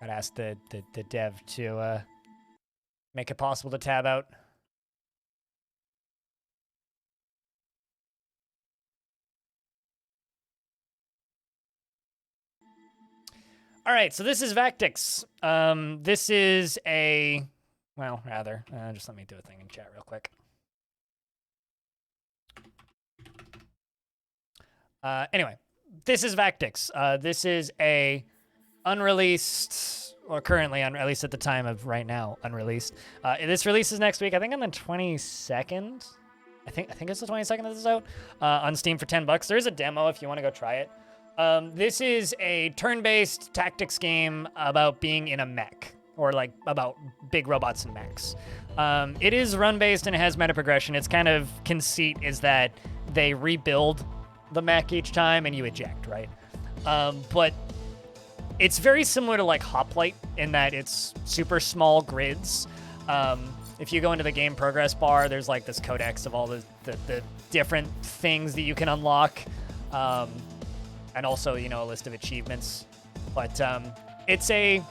Gotta ask the dev to make it possible to tab out. All right, so this is Vactics. This is a, well, rather, just let me do a thing in chat real quick. Anyway, this is Vactics. This is a unreleased, or currently, at least at the time of right now, unreleased. This releases next week, I think on the 22nd. I think it's the 22nd that this is out. On Steam for $10. There is a demo if you want to go try it. This is a turn-based tactics game about being in a mech, or like about big robots and mechs. It is run-based and it has meta progression. Its kind of conceit is that they rebuild the mech each time and you eject, right? But it's very similar to like Hoplite in that it's super small grids. If you go into the game progress bar, there's like this codex of all the different things that you can unlock. And also, you know, a list of achievements. But it's a...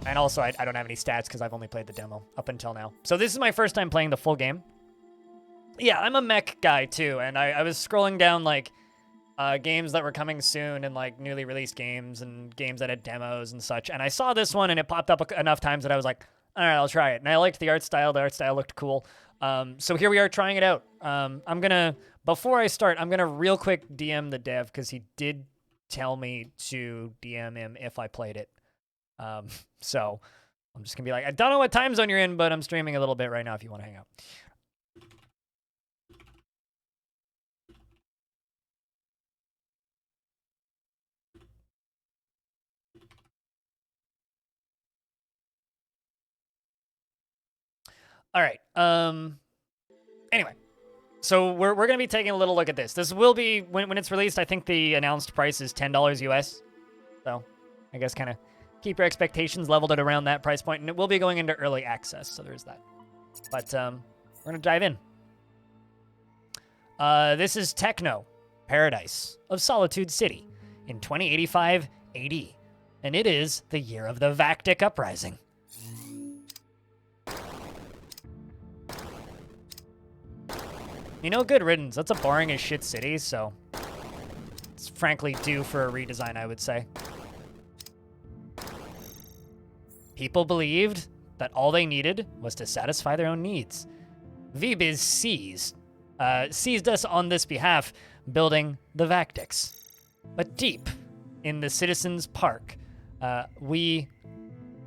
And also, I don't have any stats because I've only played the demo up until now. So this is my first time playing the full game. Yeah, I'm a mech guy too, and I was scrolling down like games that were coming soon and like newly released games and games that had demos and such. And I saw this one and it popped up enough times that I was like, all right, I'll try it. And I liked the art style. The art style looked cool. So here we are trying it out. Before I start, I'm gonna real quick DM the dev because he did tell me to DM him if I played it. So I'm just gonna be like, I don't know what time zone you're in, but I'm streaming a little bit right now if you want to hang out. All right. Anyway, so we're going to be taking a little look at this. This will be, when it's released, I think the announced price is $10 US. So I guess kind of keep your expectations leveled at around that price point, and it will be going into early access, so there's that. But we're going to dive in. This is Techno, Paradise of Solitude City in 2085 AD, and it is the year of the Vactic Uprising. You know, good riddance. That's a boring as shit city, so it's frankly due for a redesign, I would say. People believed that all they needed was to satisfy their own needs. VBiz seized us on this behalf, building the Vactics. But deep in the Citizens Park, we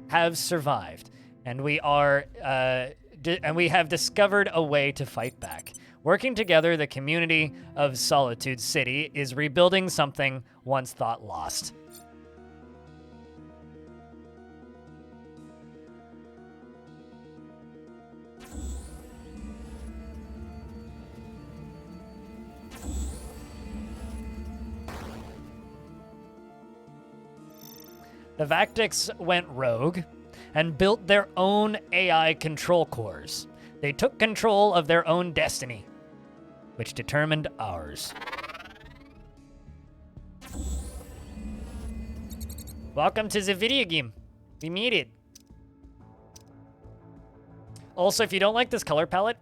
have survived, and we have discovered a way to fight back. Working together, the community of Solitude City is rebuilding something once thought lost. The Vactics went rogue and built their own AI control cores. They took control of their own destiny, which determined ours. Welcome to the video game. We made it. Also, if you don't like this color palette,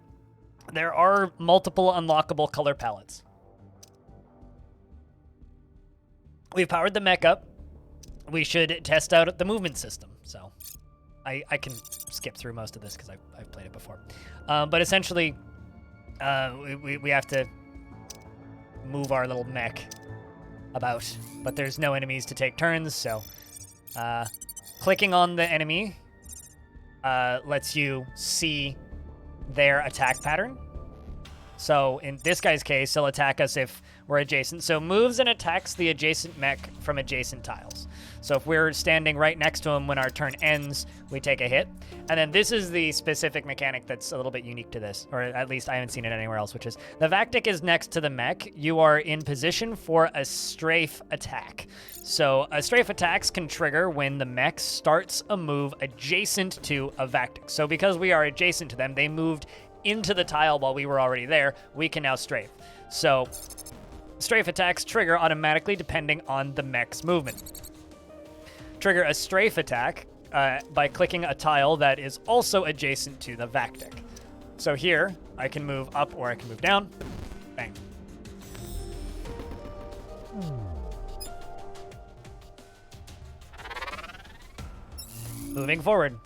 there are multiple unlockable color palettes. We've powered the mech up. We should test out the movement system. So I can skip through most of this because I've played it before. But essentially, we have to move our little mech about, but there's no enemies to take turns, so clicking on the enemy lets you see their attack pattern. So in this guy's case, he'll attack us if we're adjacent. So moves and attacks the adjacent mech from adjacent tiles. So if we're standing right next to him when our turn ends, we take a hit. And then this is the specific mechanic that's a little bit unique to this, or at least I haven't seen it anywhere else, which is the Vactic is next to the mech. You are in position for a strafe attack. So a strafe attacks can trigger when the mech starts a move adjacent to a Vactic. So because we are adjacent to them, they moved into the tile while we were already there, we can now strafe. So strafe attacks trigger automatically depending on the mech's movement. trigger a strafe attack by clicking a tile that is also adjacent to the Vactic. So here, I can move up or I can move down. Bang. Moving forward.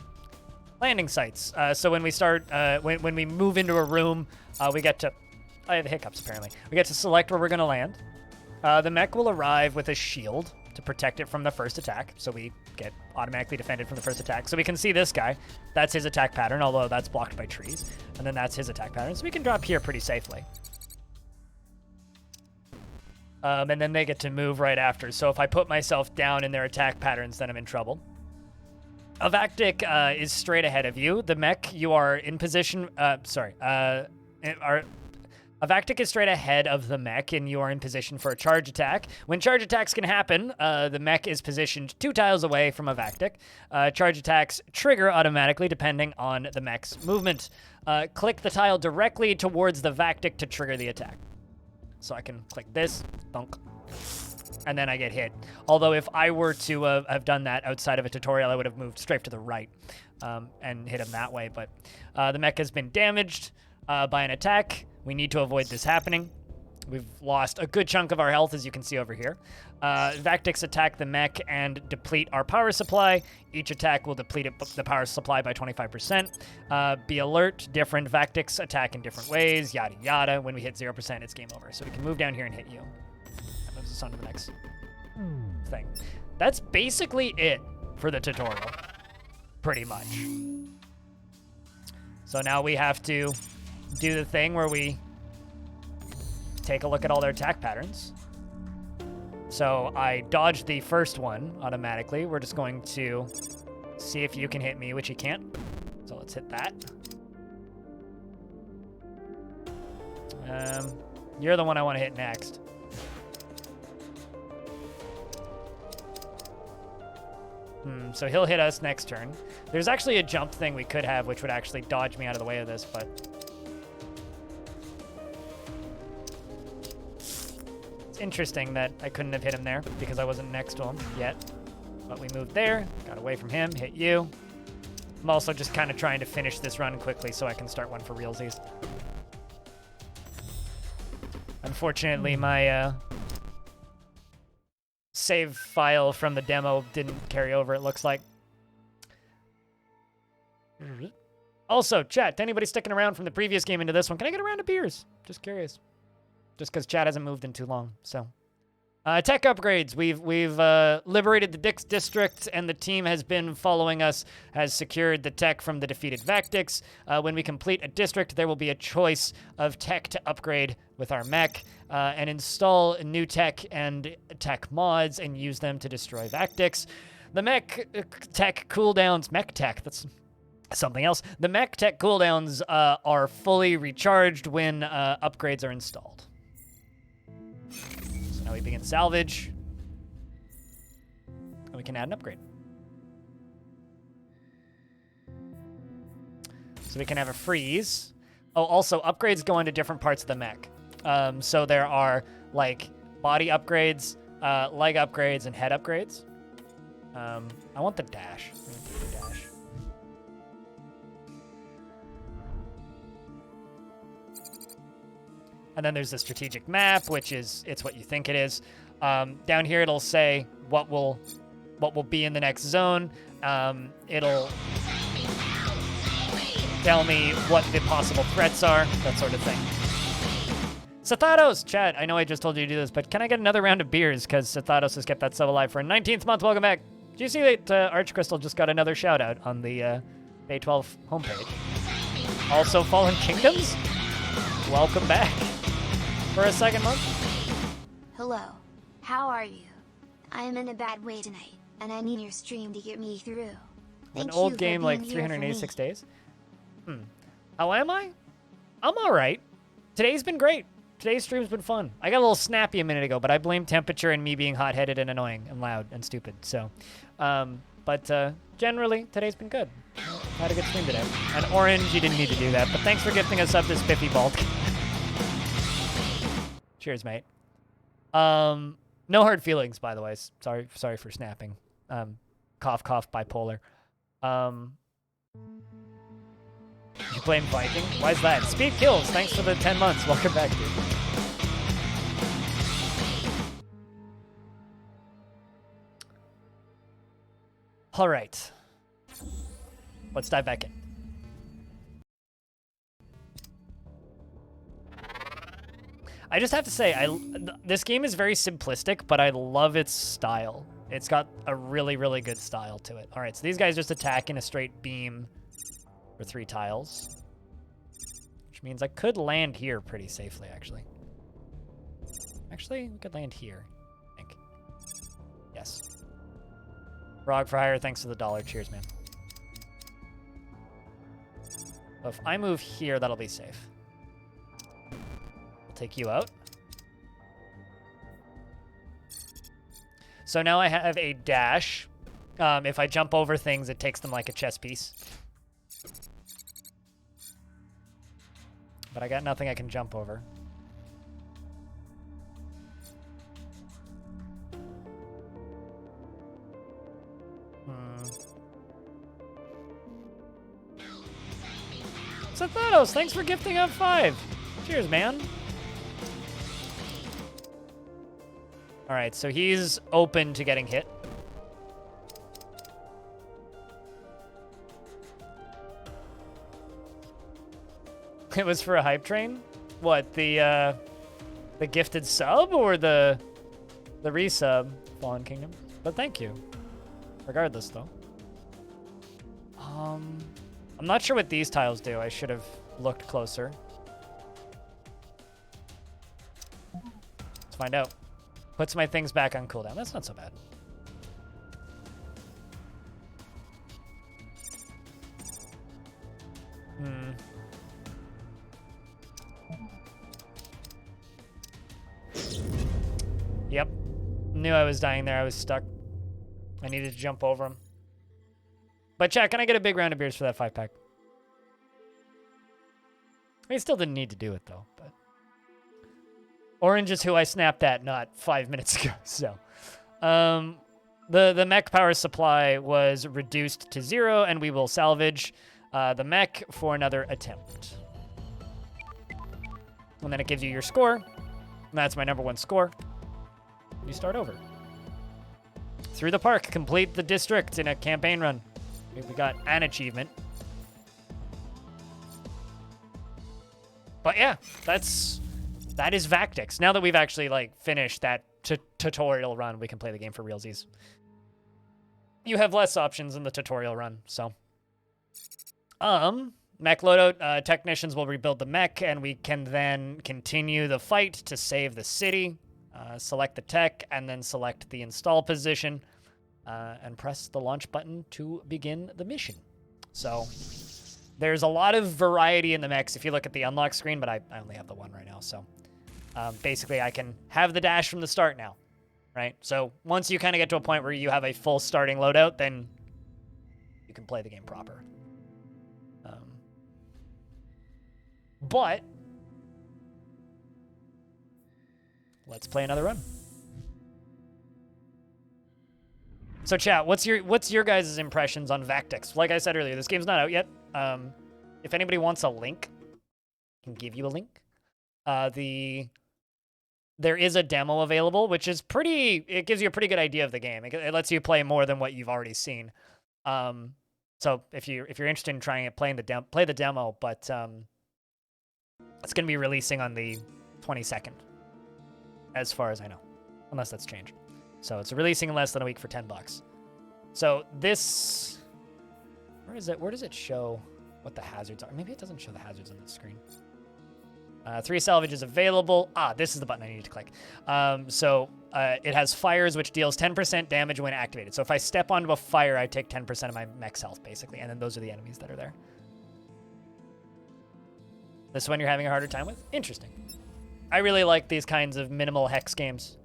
Landing sites. So when we start, when we move into a room, we get to... I have hiccups, apparently. We get to select where we're going to land. The mech will arrive with a shield to protect it from the first attack, so we get automatically defended from the first attack. So we can see this guy. That's his attack pattern, although that's blocked by trees. And then that's his attack pattern, so we can drop here pretty safely. And then they get to move right after. So if I put myself down in their attack patterns, then I'm in trouble. A Vactic is straight ahead of you. The mech, you are in position... A Vactic is straight ahead of the mech, and you are in position for a charge attack. When charge attacks can happen, the mech is positioned 2 tiles away from a Vactic. Charge attacks trigger automatically, depending on the mech's movement. Click the tile directly towards the Vactic to trigger the attack. So I can click this, thunk, and then I get hit. Although if I were to have done that outside of a tutorial, I would have moved straight to the right and hit him that way. But the mech has been damaged by an attack. We need to avoid this happening. We've lost a good chunk of our health, as you can see over here. Vactics attack the mech and deplete our power supply. Each attack will deplete the power supply by 25%. Be alert, different Vactics attack in different ways, yada yada. When we hit 0%, it's game over. So we can move down here and hit you. That moves us on to the next thing. That's basically it for the tutorial, pretty much. So now we have to do the thing where we take a look at all their attack patterns. So I dodged the first one automatically. We're just going to see if you can hit me, which you can't. So let's hit that. You're the one I want to hit next. So he'll hit us next turn. There's actually a jump thing we could have, which would actually dodge me out of the way of this, but... interesting that I couldn't have hit him there because I wasn't next to him yet. But we moved there, got away from him, hit you. I'm also just kind of trying to finish this run quickly so I can start one for realsies. Unfortunately, my save file from the demo didn't carry over, it looks like. Also, chat, to anybody sticking around from the previous game into this one, can I get a round of beers? Just curious. Just because chat hasn't moved in too long, so. Tech upgrades. We've liberated the Dix district, and the team has been following us, has secured the tech from the defeated Vactics. When we complete a district, there will be a choice of tech to upgrade with our mech, and install new tech and tech mods and use them to destroy Vactics. The mech tech cooldowns, mech tech, that's something else. The mech tech cooldowns are fully recharged when upgrades are installed. So now we begin salvage, and we can add an upgrade. So we can have a freeze. Oh, also, upgrades go into different parts of the mech. So there are, like, body upgrades, leg upgrades, and head upgrades. I want the dash. I'm gonna take the dash. And then there's the strategic map, which is, it's what you think it is. Down here, it'll say what will be in the next zone. It'll tell me what the possible threats are, that sort of thing. Sathados, chat, I know I just told you to do this, but can I get another round of beers? Because Sathados has kept that sub alive for a 19th month. Welcome back. Do you see that Archcrystal just got another shout out on the Bay 12 homepage? Also, Fallen Kingdoms? Welcome back for a second month. Hello. How are you? I am in a bad way tonight, and I need your stream to get me through. An old game like 386 days? How am I? I'm alright. Today's been great. Today's stream's been fun. I got a little snappy a minute ago, but I blame temperature and me being hot-headed and annoying and loud and stupid. So, but generally, today's been good. I had a good stream today. And Orange, you didn't need to do that, but thanks for gifting us up this Spiffy Bulk. Cheers, mate. No hard feelings, by the way. Sorry for snapping. Cough, cough, bipolar. You blame Viking? Why is that? Speed kills. Thanks for the 10 months. Welcome back, dude. All right. Let's dive back in. I just have to say, this game is very simplistic, but I love its style. It's got a really, really good style to it. All right, so these guys just attack in a straight beam for 3 tiles. Which means I could land here pretty safely, actually. Actually, we could land here, I think. Yes. Frog for hire, thanks for the $1. Cheers, man. So if I move here, that'll be safe. I'll take you out. So now I have a dash. If I jump over things, it takes them like a chess piece. But I got nothing I can jump over. Sathanos, thanks for gifting out 5. Cheers, man. All right, so he's open to getting hit. It was for a hype train? What, the gifted sub or the resub, Fallen Kingdom? But thank you. Regardless, though. I'm not sure what these tiles do. I should have looked closer. Let's find out. Puts my things back on cooldown. That's not so bad. Yep. Knew I was dying there. I was stuck. I needed to jump over him. But chat, can I get a big round of beers for that 5-pack? I still didn't need to do it, though. But Orange is who I snapped at not 5 minutes ago. So, the mech power supply was reduced to 0, and we will salvage the mech for another attempt. And then it gives you your score. And that's my #1 score. You start over. Through the park, complete the district in a campaign run. We got an achievement. But yeah, that is Vactics. Now that we've actually like finished that tutorial run, we can play the game for realsies. You have less options in the tutorial run, so. Mech loadout, technicians will rebuild the mech, and we can then continue the fight to save the city. Select the tech, and then select the install position, and press the launch button to begin the mission. So there's a lot of variety in the mechs if you look at the unlock screen, but I only have the one right now. So basically I can have the dash from the start now, right? So once you kind of get to a point where you have a full starting loadout, then you can play the game proper. But let's play another run. So chat, what's your guys' impressions on Vactics? Like I said earlier, this game's not out yet. If anybody wants a link, I can give you a link. There is a demo available, which is it gives you a pretty good idea of the game. It lets you play more than what you've already seen. So if you're interested in trying it, play the demo, but it's going to be releasing on the 22nd, as far as I know, unless that's changed. So it's releasing in less than a week for $10. So this, where does it show what the hazards are? Maybe it doesn't show the hazards on the screen. 3 salvage is available. This is the button I need to click. It has fires, which deals 10% damage when activated. So if I step onto a fire, I take 10% of my mech's health, basically. And then those are the enemies that are there. This one you're having a harder time with? Interesting. I really like these kinds of minimal hex games.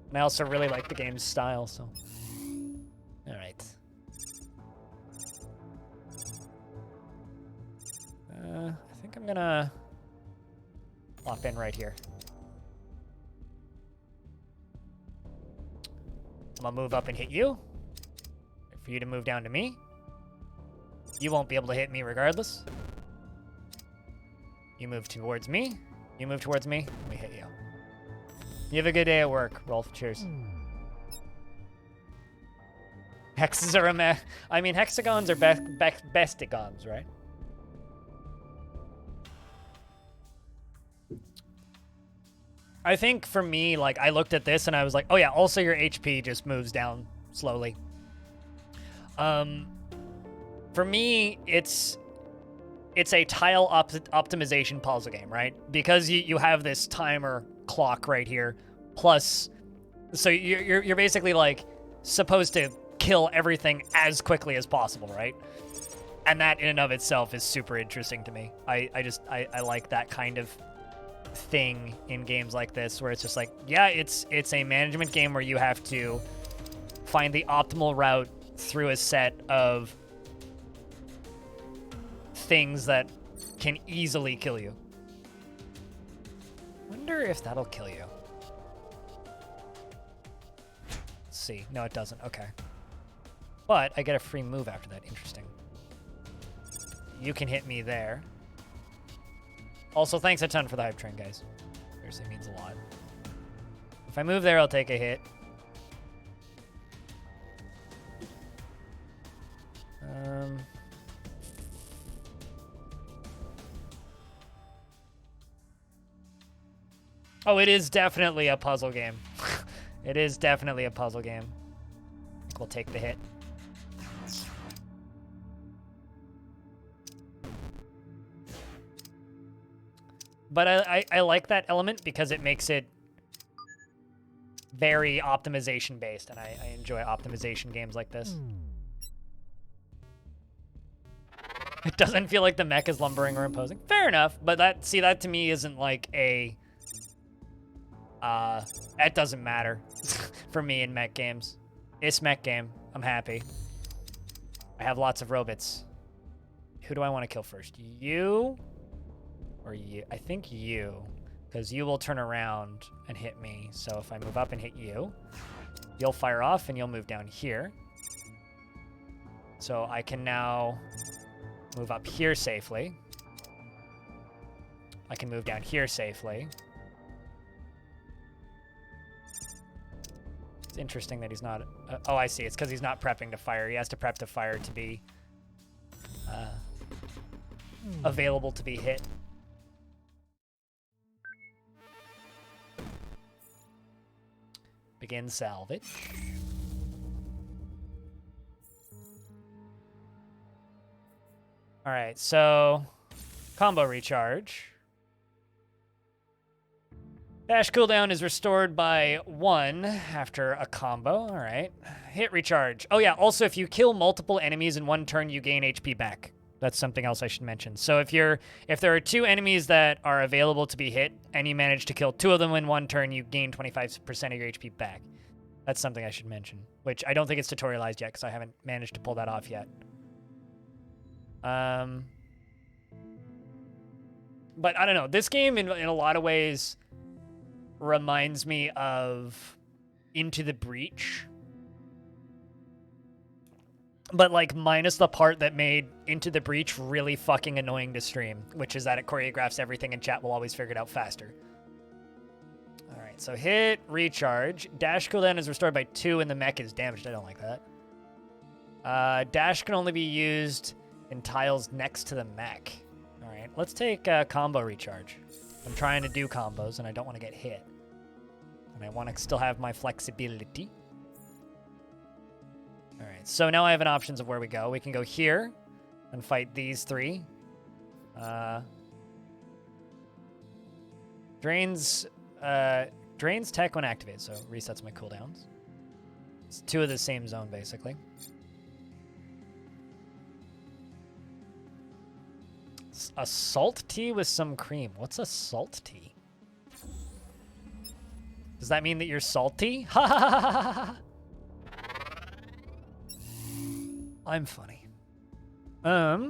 And I also really like the game's style, so. All right. I think I'm gonna plop in right here. I'm gonna move up and hit you. Wait for you to move down to me. You won't be able to hit me regardless. You move towards me. You move towards me. We hit you. You have a good day at work, Rolf. Cheers. Hexes are a meh. I mean, hexagons are bestigons, right? I think for me, like, I looked at this and I was like, oh yeah, also your HP just moves down slowly. For me, it's a tile optimization puzzle game, right? Because you have this timer clock right here, plus, so you're basically like supposed to kill everything as quickly as possible, right? And that in and of itself is super interesting to me. I like that kind of thing in games like this, where it's just like, yeah, it's a management game where you have to find the optimal route through a set of things that can easily kill you. Wonder if that'll kill you. Let's see. No, it doesn't. Okay. But I get a free move after that. Interesting. You can hit me there. Also, thanks a ton for the hype train, guys. Seriously, means a lot. If I move there, I'll take a hit. Oh, it is definitely a puzzle game. It is definitely a puzzle game. I think we'll take the hit. But I like that element because it makes it very optimization based, and I enjoy optimization games like this. It doesn't feel like the mech is lumbering or imposing. Fair enough, but that to me isn't like a... that doesn't matter for me in mech games. It's mech game. I'm happy. I have lots of robots. Who do I want to kill first? You? Or you? I think you. Because you will turn around and hit me. So if I move up and hit you, you'll fire off and you'll move down here. So I can now move up here safely. I can move down here safely. It's interesting that he's not... oh, I see. It's because he's not prepping to fire. He has to prep to fire to be available to be hit. Begin salvage. All right, so combo recharge. Dash cooldown is restored by 1 after a combo. All right. Hit recharge. Oh yeah, also if you kill multiple enemies in one turn, you gain HP back. That's something else I should mention. So if there are 2 enemies that are available to be hit and you manage to kill 2 of them in one turn, you gain 25% of your HP back. That's something I should mention, which I don't think it's tutorialized yet because I haven't managed to pull that off yet. But I don't know. This game in a lot of ways reminds me of Into the Breach. But, like, minus the part that made Into the Breach really fucking annoying to stream, which is that it choreographs everything and chat will always figure it out faster. All right, so hit, recharge. Dash cooldown is restored by 2 and the mech is damaged. I don't like that. Dash can only be used in tiles next to the mech. All right, let's take combo recharge. I'm trying to do combos and I don't want to get hit. And I want to still have my flexibility. All right, so now I have an options of where we go. We can go here and fight these 3. Drains tech when activated, so resets my cooldowns. It's 2 of the same zone, basically. A salt tea with some cream. What's a salt tea? Does that mean that you're salty? Ha ha ha ha ha! I'm funny. I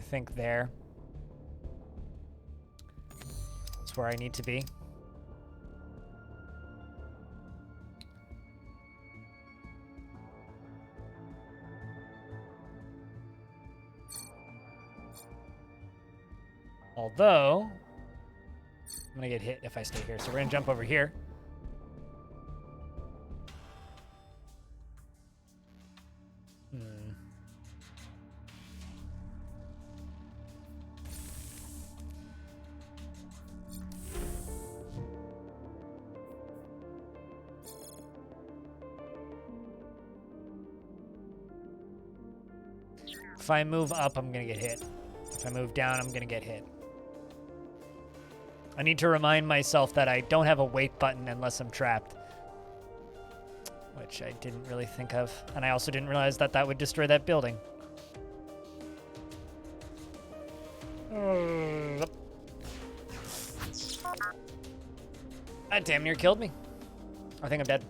think there. where I need to be. Although, I'm gonna get hit if I stay here. So we're gonna jump over here. If I move up, I'm gonna get hit. If I move down, I'm gonna get hit. I need to remind myself that I don't have a wait button unless I'm trapped. Which I didn't really think of. And I also didn't realize that that would destroy that building. That damn near killed me. I think I'm dead.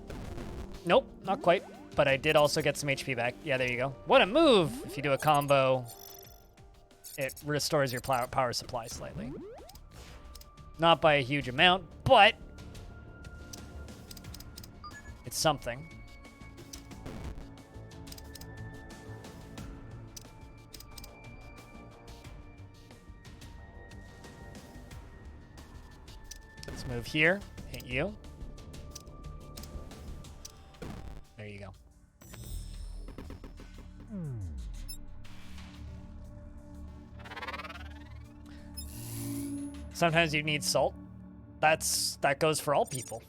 Nope, not quite. But I did also get some HP back. Yeah, there you go. What a move! If you do a combo, it restores your power supply slightly. Not by a huge amount, but it's something. Let's move here, hit you. There you go. Sometimes you need salt. That goes for all people.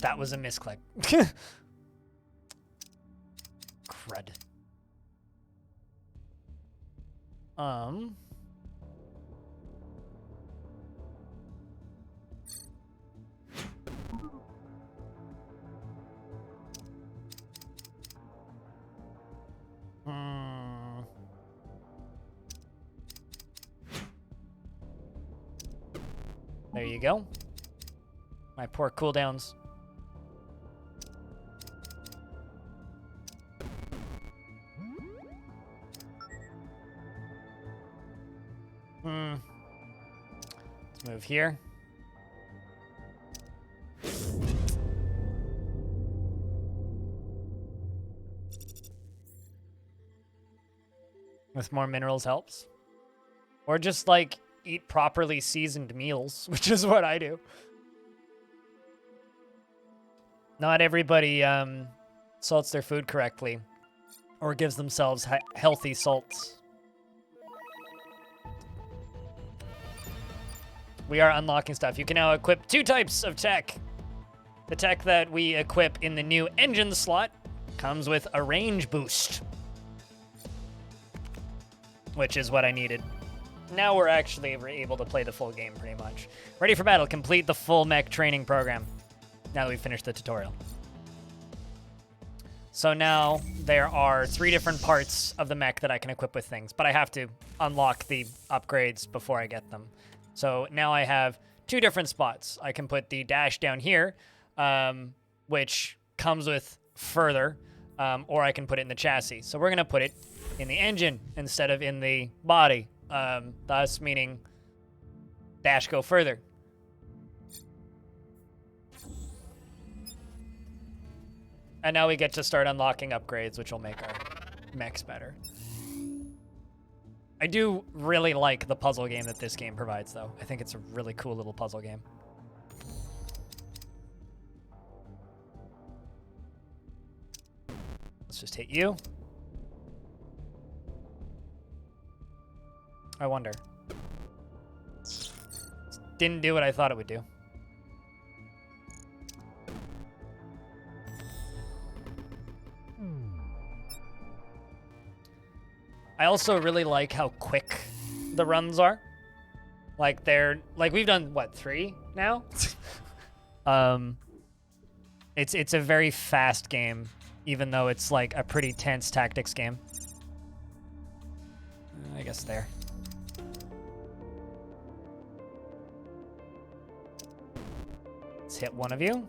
That was a misclick. Crud. There you go. My poor cooldowns. Let's move here. With more minerals helps. Or just like eat properly seasoned meals, which is what I do. Not everybody salts their food correctly or gives themselves healthy salts. We are unlocking stuff. You can now equip 2 types of tech. The tech that we equip in the new engine slot comes with a range boost, which is what I needed. Now we're actually able to play the full game pretty much. Ready for battle. Complete the full mech training program. Now that we've finished the tutorial. So now there are 3 different parts of the mech that I can equip with things, but I have to unlock the upgrades before I get them. So now I have 2 different spots. I can put the dash down here, which comes with further, or I can put it in the chassis. So we're gonna put it in the engine instead of in the body. Thus meaning dash go further. And now we get to start unlocking upgrades, which will make our mechs better. I do really like the puzzle game that this game provides, though. I think it's a really cool little puzzle game. Let's just hit you. I wonder. Didn't do what I thought it would do. I also really like how quick the runs are. Like we've done what, 3 now? It's a very fast game, even though it's like a pretty tense tactics game. I guess there. Let's hit one of you.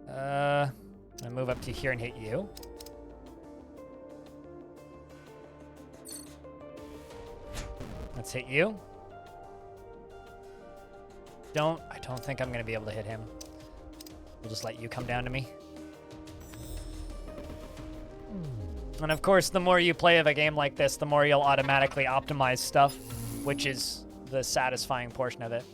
I'm gonna move up to here and hit you. Let's hit you. I don't think I'm gonna be able to hit him. We'll just let you come down to me. And of course, the more you play of a game like this, the more you'll automatically optimize stuff, which is the satisfying portion of it.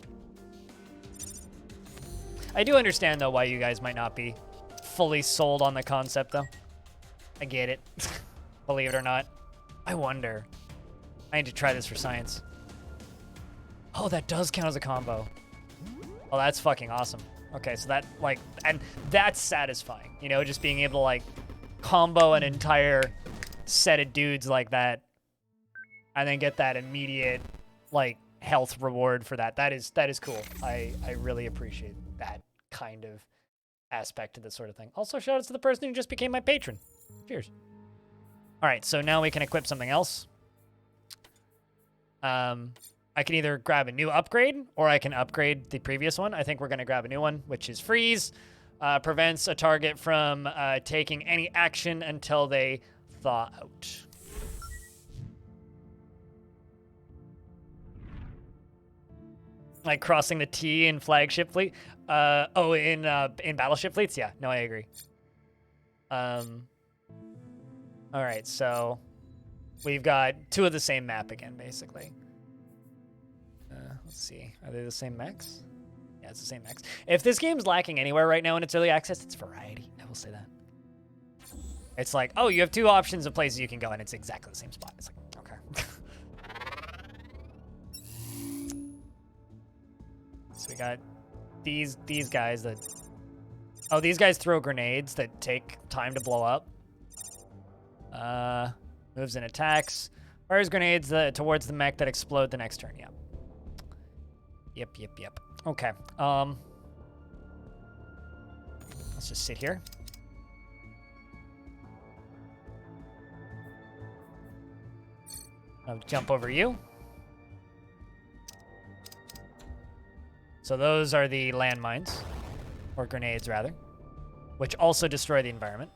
I do understand, though, why you guys might not be fully sold on the concept, though. I get it. Believe it or not. I wonder. I need to try this for science. Oh, that does count as a combo. Oh, that's fucking awesome. Okay, so that, like, and that's satisfying, you know, just being able to, like, combo an entire set of dudes like that and then get that immediate, like, health reward for that. That is cool. I really appreciate that kind of aspect to this sort of thing. Also, shout outs to the person who just became my patron. Cheers. All right, so now we can equip something else. I can either grab a new upgrade or I can upgrade the previous one. I think we're going to grab a new one, which is freeze. Prevents a target from taking any action until they thaw out. Like crossing the T in flagship fleet. In battleship fleets? Yeah, no, I agree. All right, so we've got two of the same map again, basically. Let's see. Are they the same mechs? Yeah, it's the same mechs. If this game's lacking anywhere right now in its early access, it's variety. I will say that. It's like, oh, you have two options of places you can go, and it's exactly the same spot. It's like, okay. So we got these guys that... Oh, these guys throw grenades that take time to blow up. Moves and attacks. Fires grenades towards the mech that explode the next turn. Yeah. Yep. Okay. Let's just sit here. I'll jump over you. So those are the landmines, or grenades rather, which also destroy the environment.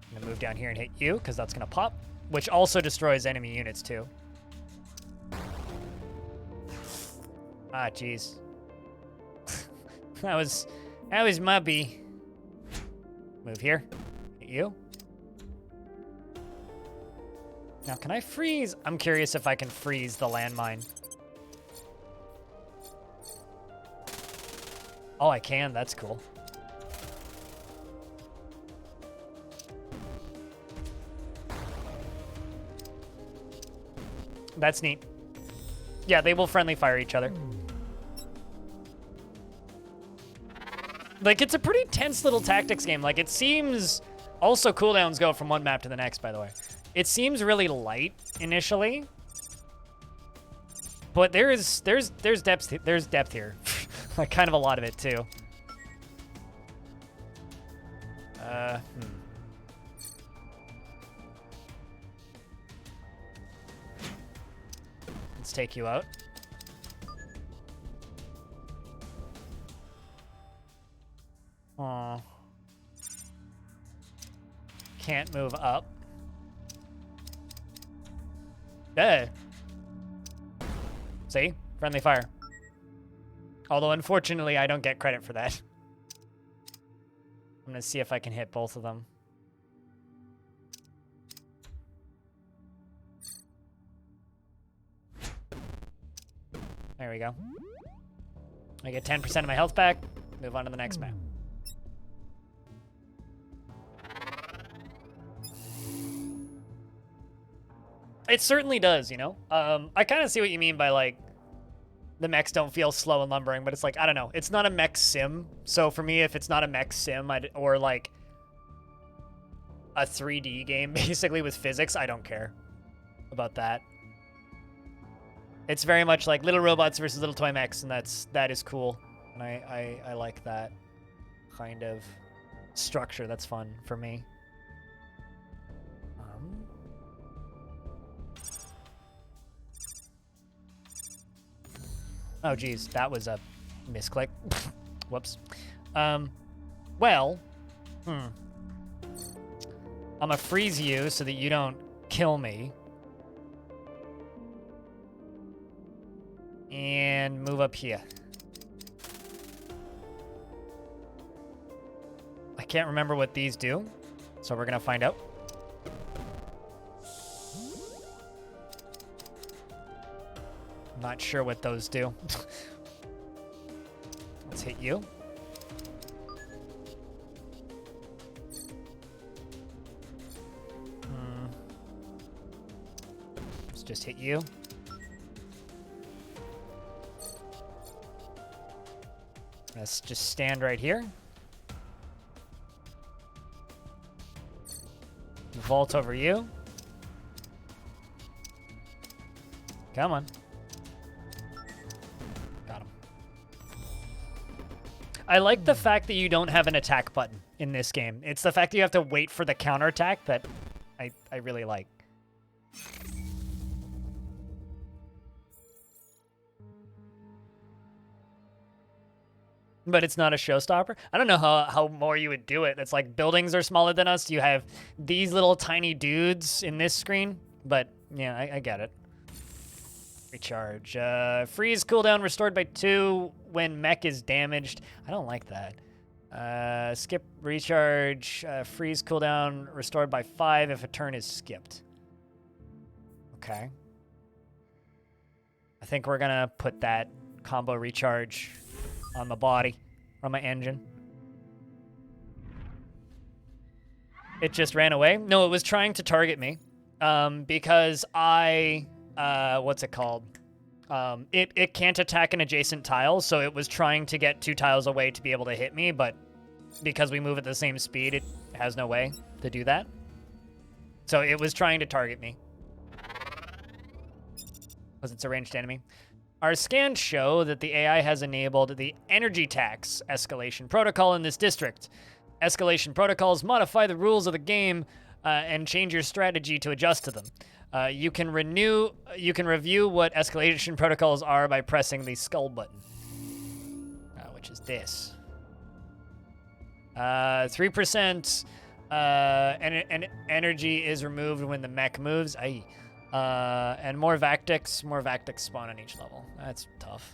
I'm gonna move down here and hit you, because that's gonna pop, which also destroys enemy units too. Ah, jeez. that was mubby. Move here. Hit you. Now, can I freeze? I'm curious if I can freeze the landmine. Oh, I can. That's cool. That's neat. Yeah, they will friendly fire each other. Like, it's a pretty tense little tactics game. Like, it seems... Also, cooldowns go from one map to the next, by the way. It seems really light initially. But there's depth here. Like, kind of a lot of it, too. Let's take you out. Aw. Can't move up. See? Friendly fire. Although, unfortunately, I don't get credit for that. I'm gonna see if I can hit both of them. There we go. I get 10% of my health back. Move on to the next map. It certainly does, you know? I kind of see what you mean by, like, the mechs don't feel slow and lumbering, but it's like, I don't know. It's not a mech sim. So for me, if it's not a mech sim, or, like, a 3D game, basically, with physics, I don't care about that. It's very much like little robots versus little toy mechs, and that is cool. And I like that kind of structure. That's fun for me. Oh, geez, that was a misclick. Whoops. Well, I'm gonna freeze you so that you don't kill me. And move up here. I can't remember what these do, so we're gonna find out. I'm not sure what those do. Let's hit you. Let's just hit you. Let's just stand right here. Vault over you. Come on. Got him. I like the fact that you don't have an attack button in this game. It's the fact that you have to wait for the counterattack that I really like. But it's not a showstopper. I don't know how more you would do it. It's like buildings are smaller than us. You have these little tiny dudes in this screen. But yeah, I get it. Recharge. Freeze cooldown restored by 2 when mech is damaged. I don't like that. Skip recharge. Freeze cooldown restored by 5 if a turn is skipped. Okay. I think we're gonna put that combo recharge on my body, on my engine. It just ran away. No, it was trying to target me because what's it called? It can't attack an adjacent tile, so it was trying to get 2 tiles away to be able to hit me, but because we move at the same speed, it has no way to do that. So it was trying to target me because it's a ranged enemy. Our scans show that the AI has enabled the energy tax escalation protocol in this district. Escalation protocols modify the rules of the game and change your strategy to adjust to them. You can review what escalation protocols are by pressing the skull button, which is this. 3% energy is removed when the mech moves. Aye. And more Vactics. More Vactics spawn on each level. That's tough.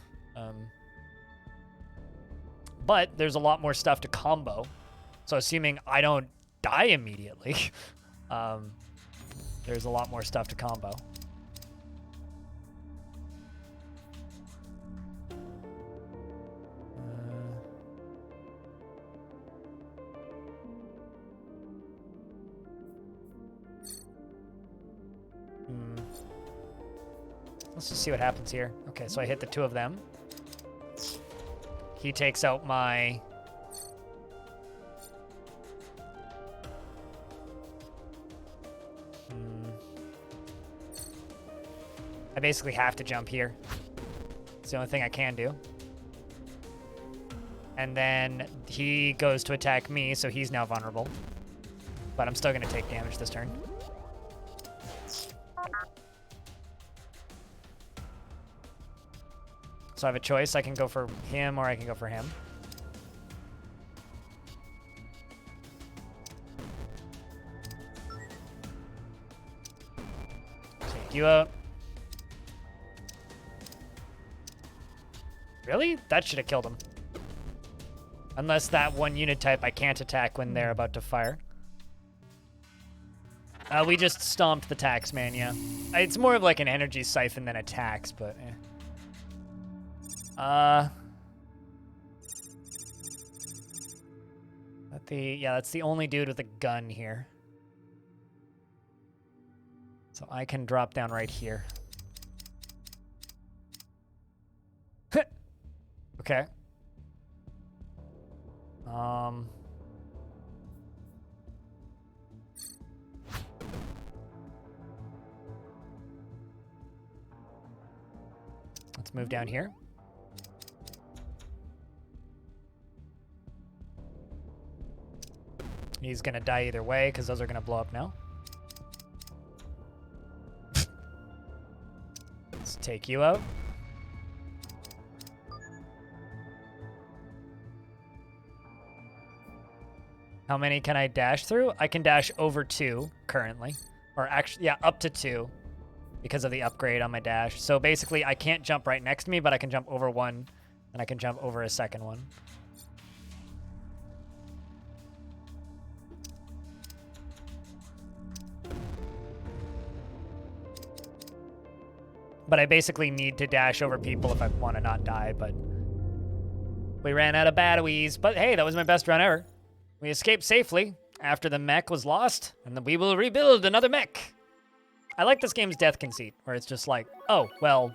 But there's a lot more stuff to combo. So assuming I don't die immediately, there's a lot more stuff to combo. Let's just see what happens here. Okay, so I hit the 2 of them. He takes out my... I basically have to jump here. It's the only thing I can do. And then he goes to attack me, so he's now vulnerable. But I'm still going to take damage this turn. So I have a choice. I can go for him or I can go for him. Take you out. Really? That should have killed him. Unless that one unit type I can't attack when they're about to fire. We just stomped the tax man, yeah. It's more of like an energy siphon than a tax, but eh. That's the only dude with a gun here. So I can drop down right here. Okay. Let's move down here. He's gonna die either way because those are gonna blow up now. Let's take you out. How many can I dash through? I can dash over 2 currently. Or actually, yeah, up to 2 because of the upgrade on my dash. So basically, I can't jump right next to me, but I can jump over one, and I can jump over a second one. But I basically need to dash over people if I want to not die, but we ran out of batteries. But hey, that was my best run ever. We escaped safely after the mech was lost, and then we will rebuild another mech. I like this game's death conceit, where it's just like, oh, well,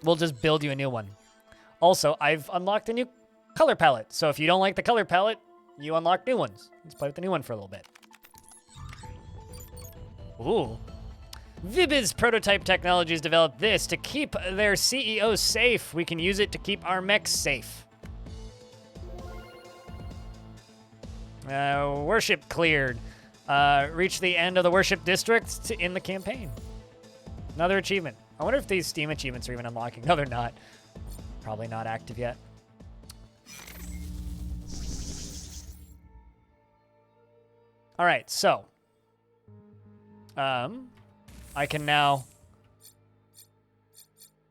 we'll just build you a new one. Also, I've unlocked a new color palette, so if you don't like the color palette, you unlock new ones. Let's play with the new one for a little bit. Ooh. Vibbiz Prototype Technologies developed this to keep their CEO safe. We can use it to keep our mechs safe. Worship cleared. Reach the end of the worship district in the campaign. Another achievement. I wonder if these Steam achievements are even unlocking. No, they're not. Probably not active yet. All right, so I can now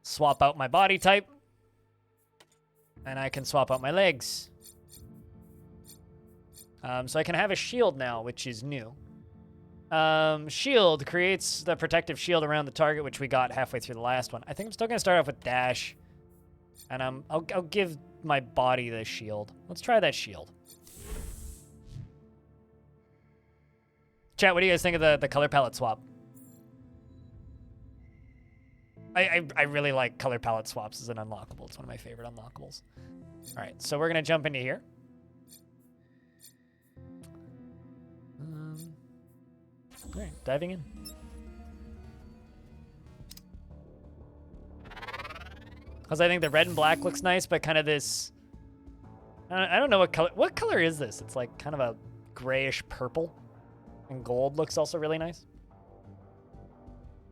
swap out my body type, and I can swap out my legs. So I can have a shield now, which is new. Shield creates the protective shield around the target, which we got halfway through the last one. I think I'm still going to start off with dash, and I'll give my body the shield. Let's try that shield. Chat, what do you guys think of the color palette swap? I really like color palette swaps as an unlockable. It's one of my favorite unlockables. All right, so we're going to jump into here. All right, diving in. Because I think the red and black looks nice, but kind of this... I don't know what color... What color is this? It's like kind of a grayish purple. And gold looks also really nice.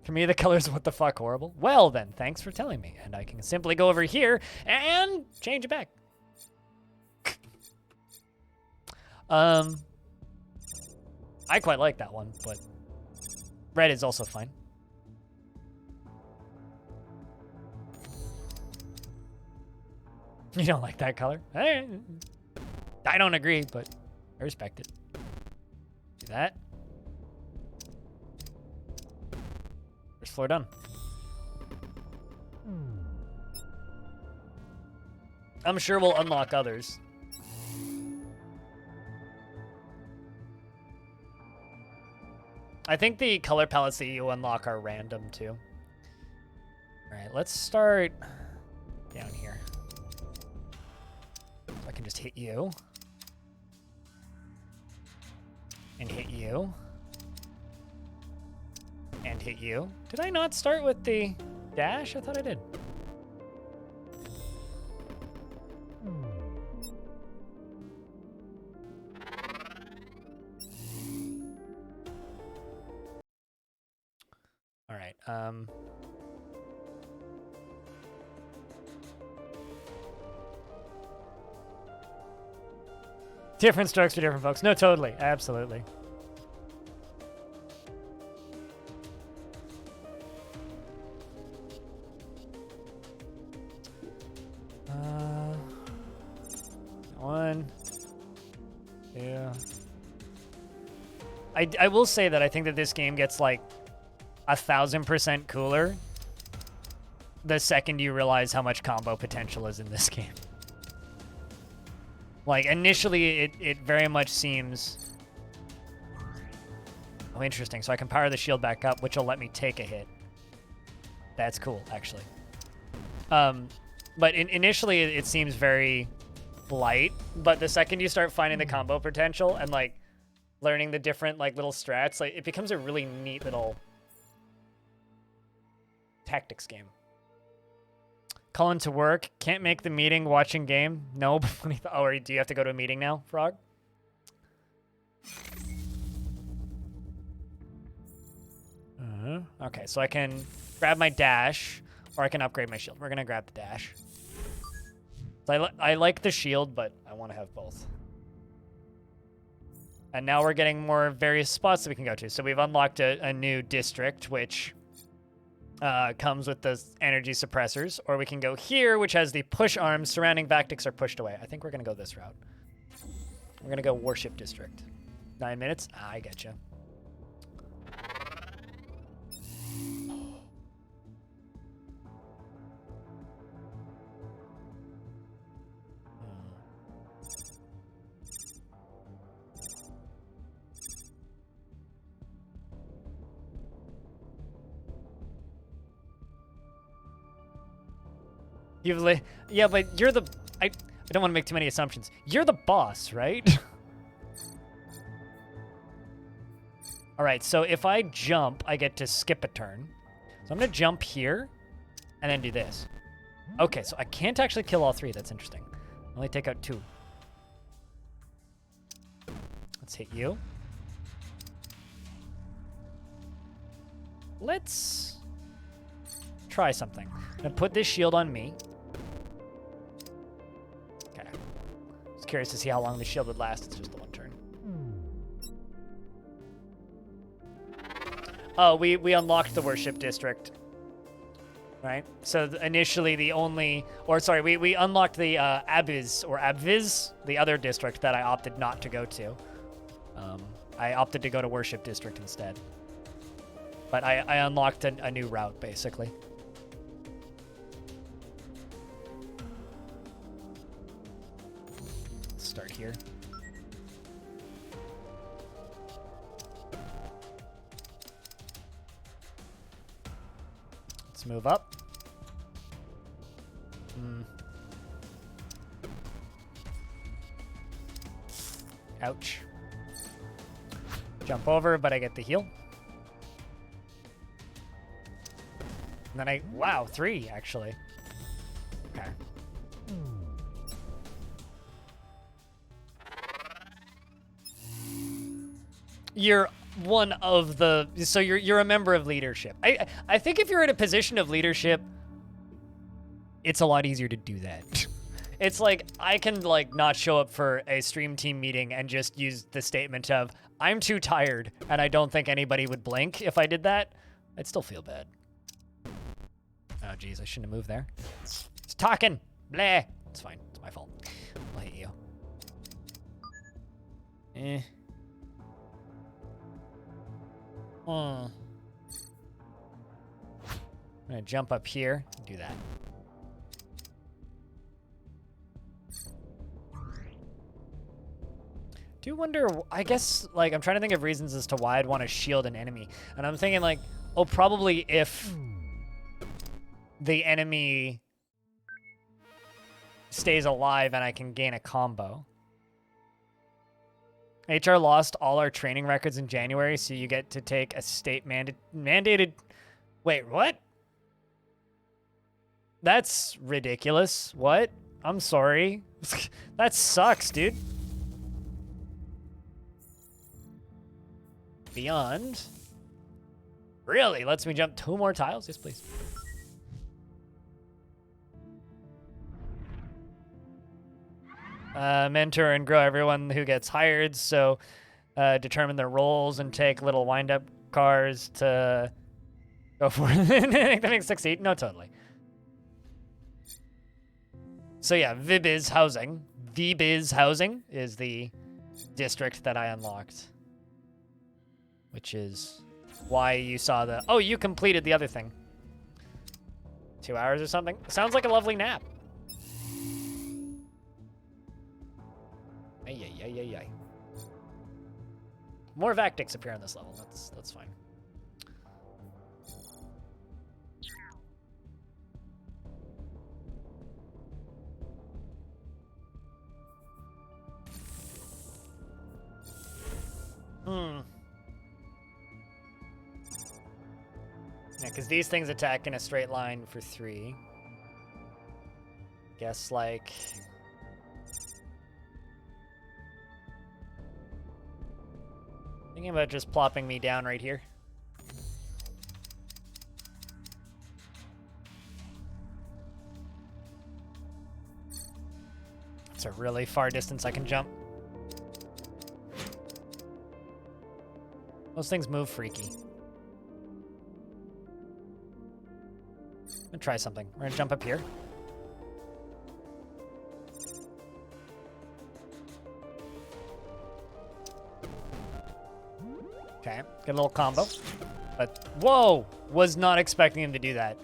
For me, the color's what the fuck horrible. Well then, thanks for telling me. And I can simply go over here and change it back. I quite like that one, but red is also fine. You don't like that color? I don't agree, but I respect it. Do that. First floor done. I'm sure we'll unlock others. I think the color palettes that you unlock are random too. All right, let's start down here. So I can just hit you. And hit you. And hit you. Did I not start with the dash? I thought I did. All right. Different strokes for different folks. No, totally. Absolutely. One, two. I will say that I think that this game gets like 1,000% cooler the second you realize how much combo potential is in this game. Like, initially, it very much seems... Oh, interesting. So I can power the shield back up, which will let me take a hit. That's cool, actually. But initially, it seems very light. But the second you start finding the combo potential and, like, learning the different, like, little strats, like, it becomes a really neat little tactics game. Calling to work. Can't make the meeting. Watching game. No. Oh, or do you have to go to a meeting now, Frog? Okay, so I can grab my dash, or I can upgrade my shield. We're gonna grab the dash. So I like the shield, but I want to have both. And now we're getting more various spots that we can go to. So we've unlocked a new district, which comes with the energy suppressors. Or we can go here, which has the push arms. Surrounding Vactics are pushed away. I think we're going to go this route. We're going to go Warship District. 9 minutes? Ah, I get you. Yeah, but you're the... I don't want to make too many assumptions. You're the boss, right? All right, so if I jump, I get to skip a turn. So I'm going to jump here and then do this. Okay, so I can't actually kill all 3. That's interesting. Only take out 2. Let's hit you. Let's try something. I'm going to put this shield on me. Okay. I was curious to see how long the shield would last. It's just the 1 turn. Oh, we unlocked the Worship District. Right? So initially the only... Or sorry, we unlocked the Abiz, or Abviz, the other district that I opted not to go to. I opted to go to Worship District instead. But I unlocked a new route, basically. Let's start here. Let's move up. Ouch. Jump over, but I get the heal. And then wow, 3, actually. Okay. You're one of the... So you're a member of leadership. I think if you're in a position of leadership, it's a lot easier to do that. It's like, I can, like, not show up for a stream team meeting and just use the statement of, I'm too tired, and I don't think anybody would blink if I did that. I'd still feel bad. Oh, geez, I shouldn't have moved there. It's talking. Blah. It's fine. It's my fault. I'll hit you. I'm gonna jump up here and do that. Do wonder, I guess, like, I'm trying to think of reasons as to why I'd want to shield an enemy. And I'm thinking, like, oh, probably if the enemy stays alive and I can gain a combo. HR lost all our training records in January, so you get to take a state mandated... Wait, what? That's ridiculous. What? I'm sorry. That sucks, dude. Beyond. Really? Lets me jump 2 more tiles? Yes, please. Mentor and grow everyone who gets hired, so determine their roles and take little wind-up cars to go for it. That makes succeed. No, totally. So yeah, VBiz Housing. VBiz Housing is the district that I unlocked. Which is why you saw the... Oh, you completed the other thing. 2 hours or something? Sounds like a lovely nap. Ay. More Vactics appear on this level. That's fine. Yeah, because these things attack in a straight line for 3. Guess, like... Thinking about just plopping me down right here. It's a really far distance I can jump. Those things move freaky. I'm gonna try something. We're gonna jump up here. Okay, get a little combo. But, whoa! Was not expecting him to do that.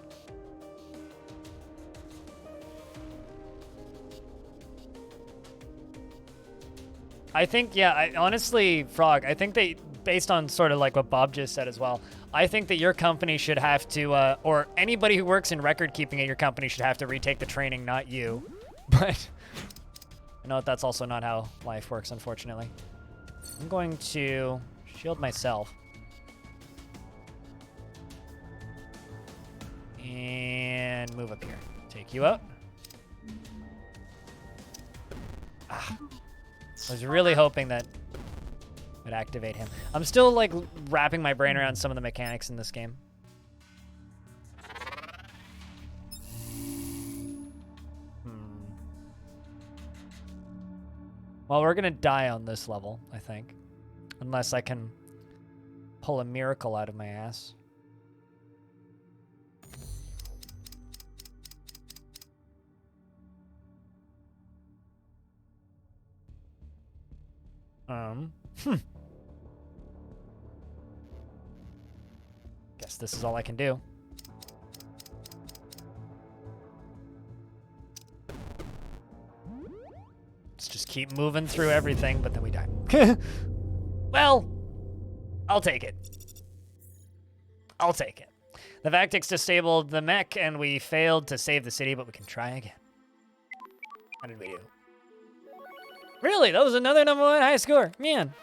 I think, yeah, honestly, Frog, I think they, based on sort of like what Bob just said as well, I think that your company should have to, or anybody who works in record keeping at your company should have to retake the training, not you. But I know that's also not how life works, unfortunately. I'm going to shield myself. And move up here. Take you out. Ah. I was really hoping that would activate him. I'm still like wrapping my brain around some of the mechanics in this game. Well, we're gonna die on this level, I think. Unless I can pull a miracle out of my ass. Guess this is all I can do. Let's just keep moving through everything, but then we die. Well, I'll take it. I'll take it. The Vactics disabled the mech, and we failed to save the city, but we can try again. How did we do? Really? That was another #1 high score. Man.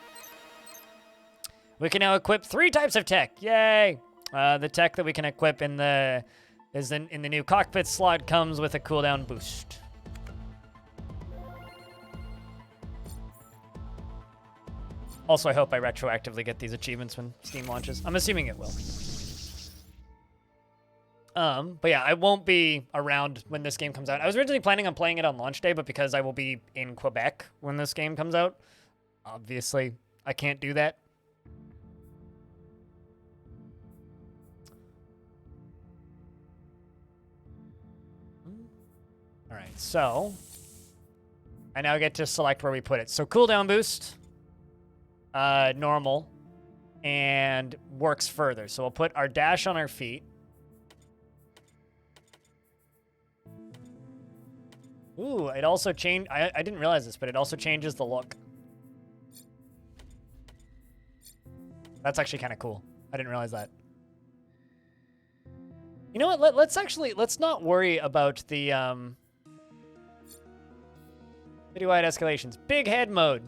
We can now equip 3 types of tech. Yay! The tech that we can equip in the new cockpit slot comes with a cooldown boost. Also, I hope I retroactively get these achievements when Steam launches. I'm assuming it will. But yeah, I won't be around when this game comes out. I was originally planning on playing it on launch day, but because I will be in Quebec when this game comes out, obviously I can't do that. All right, so I now get to select where we put it. So cooldown boost, normal, and works further. So we'll put our dash on our feet. Ooh, it also changed. I didn't realize this, but it also changes the look. That's actually kind of cool. I didn't realize that. You know what? Let's not worry about the citywide escalations. Big head mode.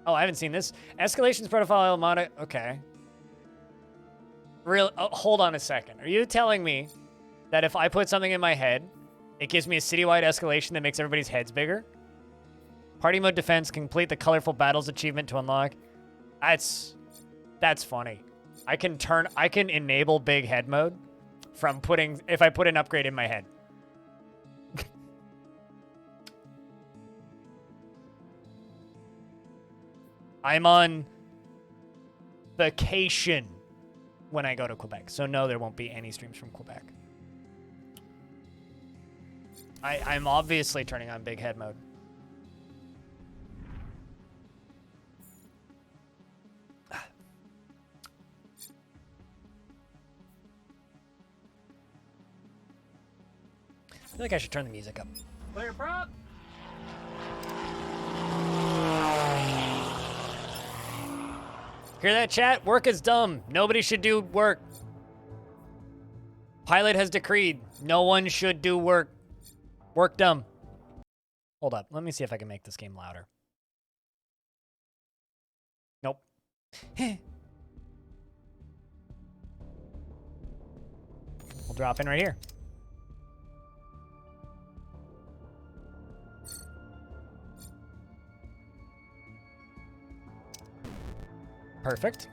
Oh, I haven't seen this. Escalations profile mod. Okay. Hold on a second. Are you telling me that if I put something in my head, it gives me a citywide escalation that makes everybody's heads bigger? Party mode defense, complete the colorful battles achievement to unlock. That's funny. I can enable big head mode from if I put an upgrade in my head. I'm on vacation when I go to Quebec, so no, there won't be any streams from Quebec. I'm obviously turning on big head mode. I feel like I should turn the music up. Clear prop. Hear that, chat? Work is dumb. Nobody should do work. Pilot has decreed. No one should do work. Work dumb. Hold up. Let me see if I can make this game louder. Nope. We'll drop in right here. Perfect.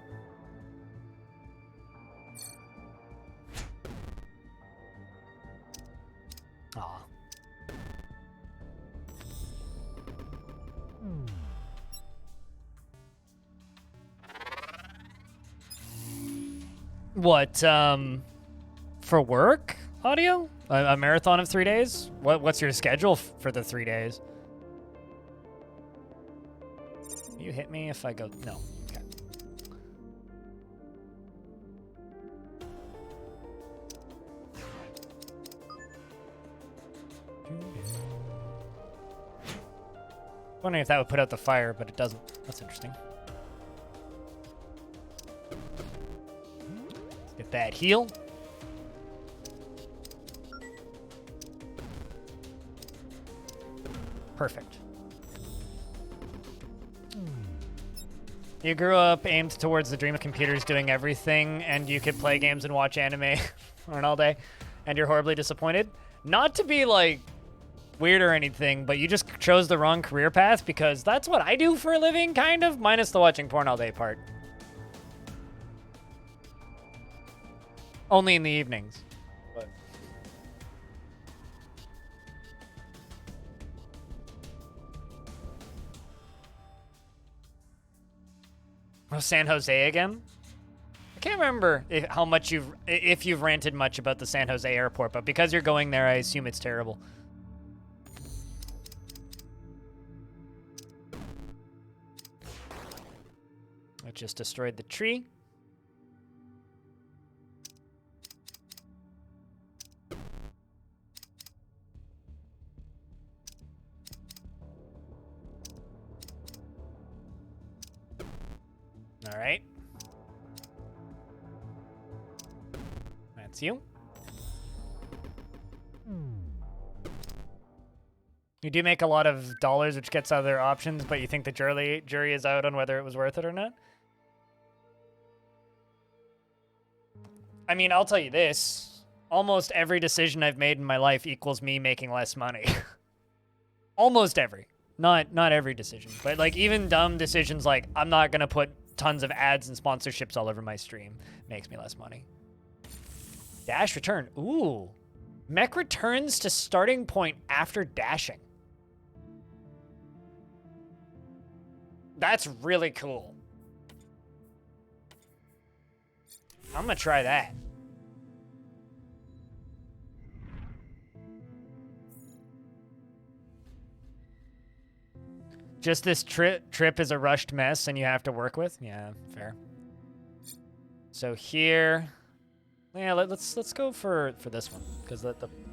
Aw. What, for work audio? A marathon of 3 days? What's your schedule for the 3 days? You hit me if I go, no, okay. Wondering if that would put out the fire, but it doesn't. That's interesting. Let's get that heal. Perfect. You grew up aimed towards the dream of computers doing everything, and you could play games and watch anime on all day, and you're horribly disappointed? Not to be, like, weird or anything, but you just chose the wrong career path, because that's what I do for a living, kind of, minus the watching porn all day part. Only in the evenings. But. Oh, San Jose again? I can't remember if you've ranted much about the San Jose airport, but because you're going there, I assume it's terrible. I just destroyed the tree. All right. That's you. You do make a lot of dollars, which gets other options, but you think the jury is out on whether it was worth it or not? I mean, I'll tell you this. Almost every decision I've made in my life equals me making less money. Almost every. Not every decision, but like even dumb decisions like I'm not going to put tons of ads and sponsorships all over my stream makes me less money. Dash return. Ooh. Mech returns to starting point after dashing. That's really cool. I'm gonna try that. Just this trip is a rushed mess and you have to work with? Yeah, fair. So here, yeah, let's go for this one because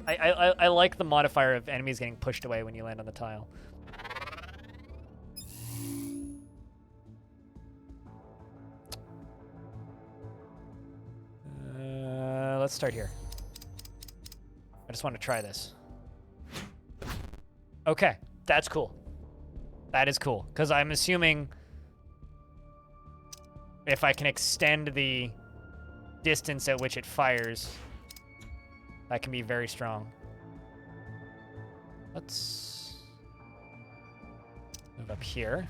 I like the modifier of enemies getting pushed away when you land on the tile. Let's start here. I just want to try this. Okay, that's cool. That is cool, because I'm assuming if I can extend the distance at which it fires, that can be very strong. Let's move up here.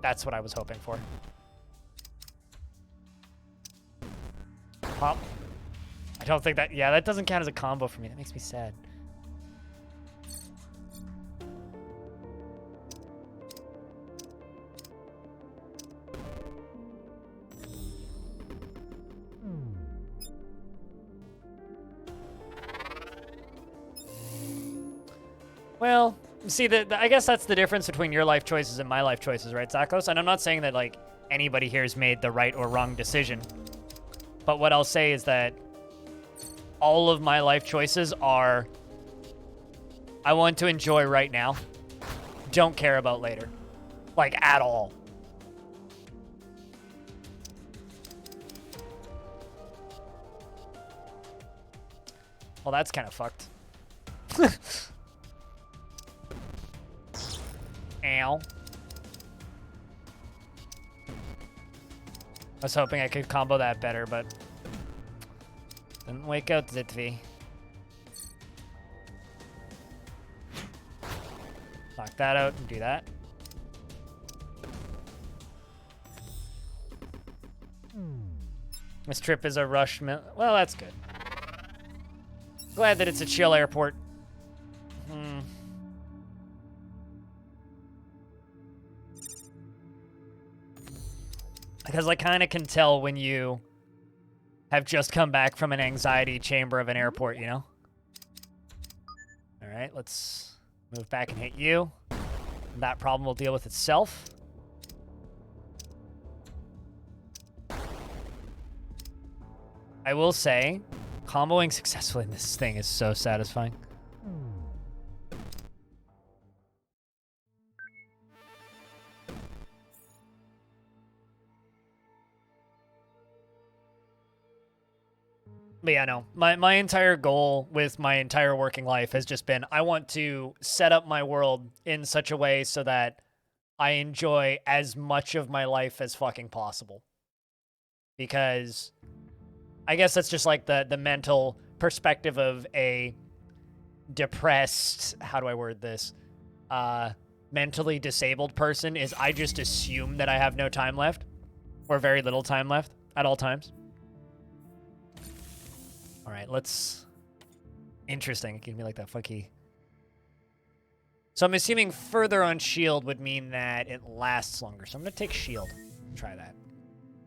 That's what I was hoping for. Pop. I don't think that... Yeah, that doesn't count as a combo for me. That makes me sad. Well, see, I guess that's the difference between your life choices and my life choices, right, Zakos? And I'm not saying that, like, anybody here has made the right or wrong decision. But what I'll say is that all of my life choices are, I want to enjoy right now. Don't care about later. Like, at all. Well, that's kind of fucked. Ow. I was hoping I could combo that better, but didn't wake out Zitvi. Knock that out and do that. This trip is a rush. Well, that's good. Glad that it's a chill airport. Because I kind of can tell when you have just come back from an anxiety chamber of an airport, you know? All right, let's move back and hit you. That problem will deal with itself. I will say, comboing successfully in this thing is so satisfying. But yeah, no. My entire goal with my entire working life has just been, I want to set up my world in such a way so that I enjoy as much of my life as fucking possible. Because I guess that's just like the mental perspective of a depressed, how do I word this? Mentally disabled person is I just assume that I have no time left or very little time left at all times. All right, let's... Interesting. Give me like that funky... So I'm assuming further on shield would mean that it lasts longer. So I'm going to take shield. Try that.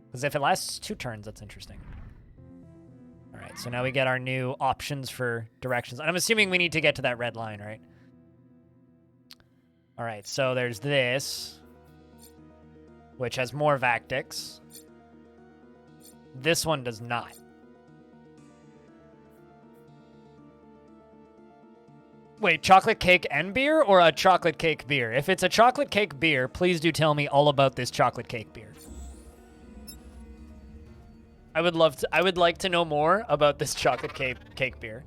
Because if it lasts 2 turns, that's interesting. All right, so now we get our new options for directions. And I'm assuming we need to get to that red line, right? All right, so there's this, which has more Vactics. This one does not. Wait, chocolate cake and beer or a chocolate cake beer? If it's a chocolate cake beer, please do tell me all about this chocolate cake beer. I would like to know more about this chocolate cake beer.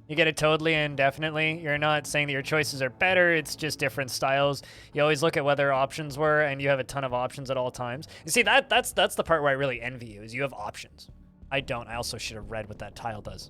You get it totally and definitely. You're not saying that your choices are better, it's just different styles. You always look at what their options were and you have a ton of options at all times. You see, that's the part where I really envy you, is you have options. I don't. I also should have read what that tile does.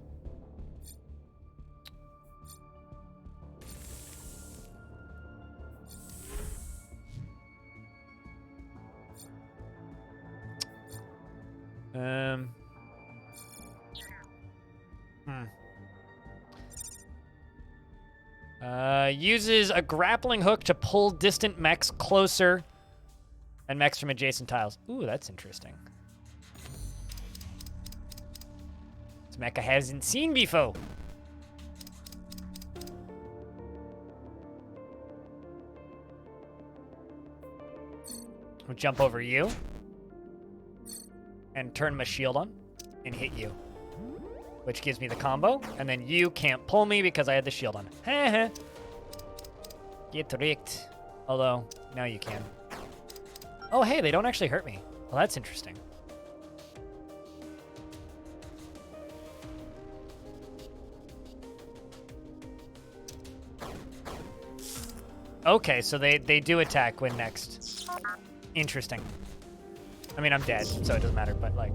Uses a grappling hook to pull distant mechs closer and mechs from adjacent tiles. Ooh, that's interesting. This mech I hasn't seen before. We'll jump over you and turn my shield on and hit you, which gives me the combo, and then you can't pull me because I had the shield on. Heh. Get wrecked. Although, now you can. Oh, hey, they don't actually hurt me. Well, that's interesting. Okay, so they do attack when next. Interesting. I mean, I'm dead, so it doesn't matter, but, like,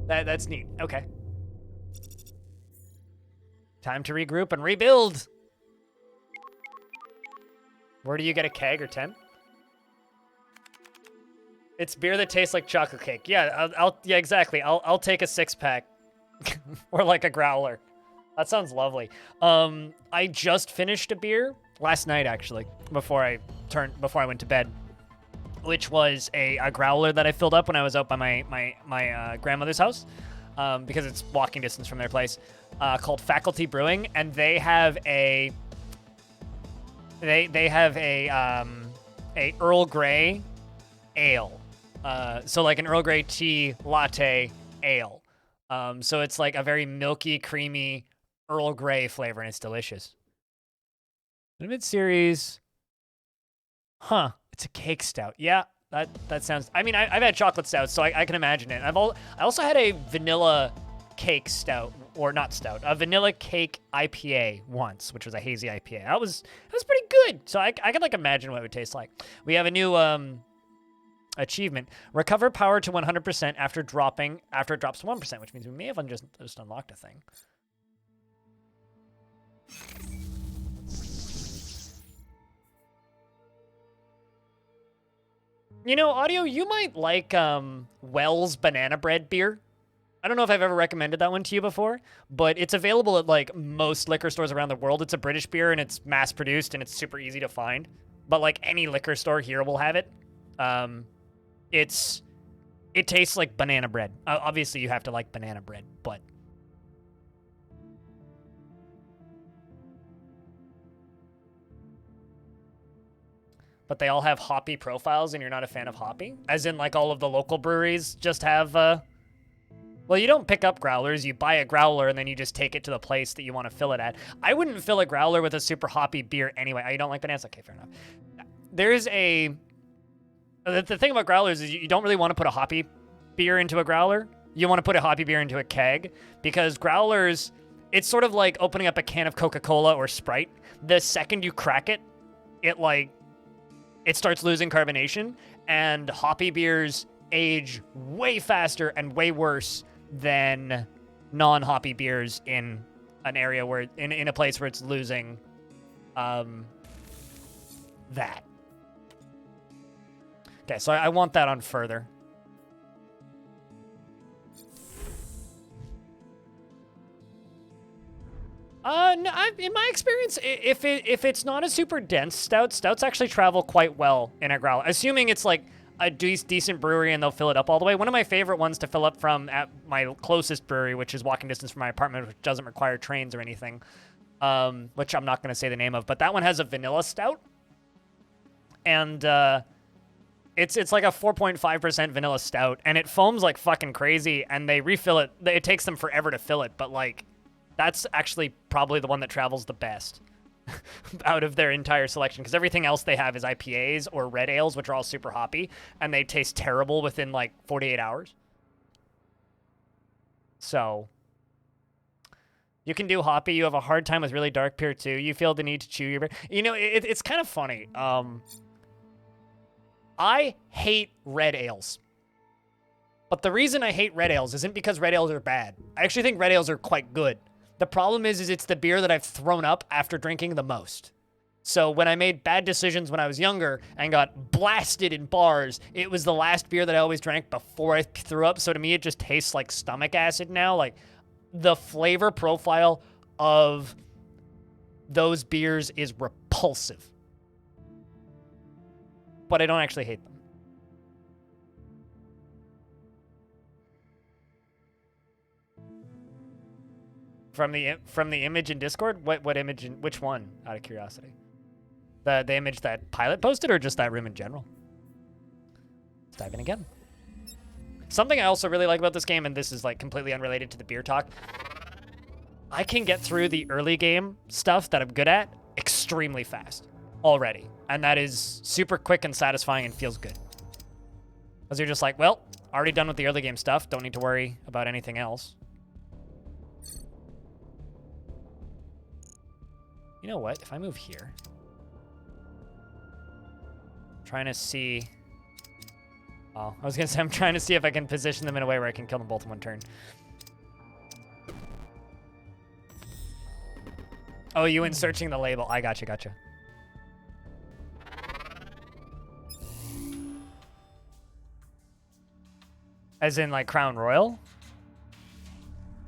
that's neat. Okay. Time to regroup and rebuild. Where do you get a keg or 10? It's beer that tastes like chocolate cake. Yeah, yeah, exactly. I'll take a 6-pack or like a growler. That sounds lovely. I just finished a beer last night, actually, before I went to bed, which was a growler that I filled up when I was out by my grandmother's house, because it's walking distance from their place, called Faculty Brewing, and they have a Earl Grey ale, so like an Earl Grey tea latte ale. So it's like a very milky, creamy Earl Grey flavor, and it's delicious. Limited series. Huh. It's a cake stout. Yeah, that sounds... I mean, I've had chocolate stouts, so I can imagine it. I also had a vanilla cake stout, or not stout, a vanilla cake IPA once, which was a hazy IPA. It was pretty good. So I can like imagine what it would taste like. We have a new achievement. Recover power to 100% after it drops to 1%, which means we may have just unlocked a thing. You know, Audio, you might like Wells Banana Bread beer. I don't know if I've ever recommended that one to you before, but it's available at like most liquor stores around the world. It's a British beer and it's mass produced and it's super easy to find. But like any liquor store here will have it. It tastes like banana bread. Obviously, you have to like banana bread, but they all have hoppy profiles, and you're not a fan of hoppy? As in, like, all of the local breweries just have, well, you don't pick up growlers. You buy a growler, and then you just take it to the place that you want to fill it at. I wouldn't fill a growler with a super hoppy beer anyway. Oh, you don't like bananas? Okay, fair enough. There's a... The thing about growlers is you don't really want to put a hoppy beer into a growler. You want to put a hoppy beer into a keg, because growlers, it's sort of like opening up a can of Coca-Cola or Sprite. The second you crack it, it starts losing carbonation, and hoppy beers age way faster and way worse than non-hoppy beers in an area where, in a place where it's losing that. Okay, so I want that on further. No, in my experience, if it's not a super dense stout, stouts actually travel quite well in a growler. Assuming it's like a decent brewery and they'll fill it up all the way. One of my favorite ones to fill up from at my closest brewery, which is walking distance from my apartment, which doesn't require trains or anything, which I'm not going to say the name of, but that one has a vanilla stout, and it's like a 4.5% vanilla stout, and it foams like fucking crazy, and they refill it. It takes them forever to fill it, but like, that's actually probably the one that travels the best out of their entire selection, because everything else they have is IPAs or red ales, which are all super hoppy, and they taste terrible within like 48 hours. So you can do hoppy. You have a hard time with really dark beer too. You feel the need to chew your beer. You know, it's kind of funny. I hate red ales. But the reason I hate red ales isn't because red ales are bad. I actually think red ales are quite good. The problem is it's the beer that I've thrown up after drinking the most. So when I made bad decisions when I was younger and got blasted in bars, it was the last beer that I always drank before I threw up. So to me, it just tastes like stomach acid now. Like, the flavor profile of those beers is repulsive. But I don't actually hate them. From the image in Discord? What image? Which one? Out of curiosity. The image that Pilot posted, or just that room in general? Let's dive in again. Something I also really like about this game, and this is like completely unrelated to the beer talk, I can get through the early game stuff that I'm good at extremely fast already. And that is super quick and satisfying and feels good. Because you're just like, well, already done with the early game stuff. Don't need to worry about anything else. You know what? If I move here, I'm trying to see. Oh, I was gonna say I'm trying to see if I can position them in a way where I can kill them both in one turn. Oh, you in searching the label? I gotcha. As in like Crown Royal?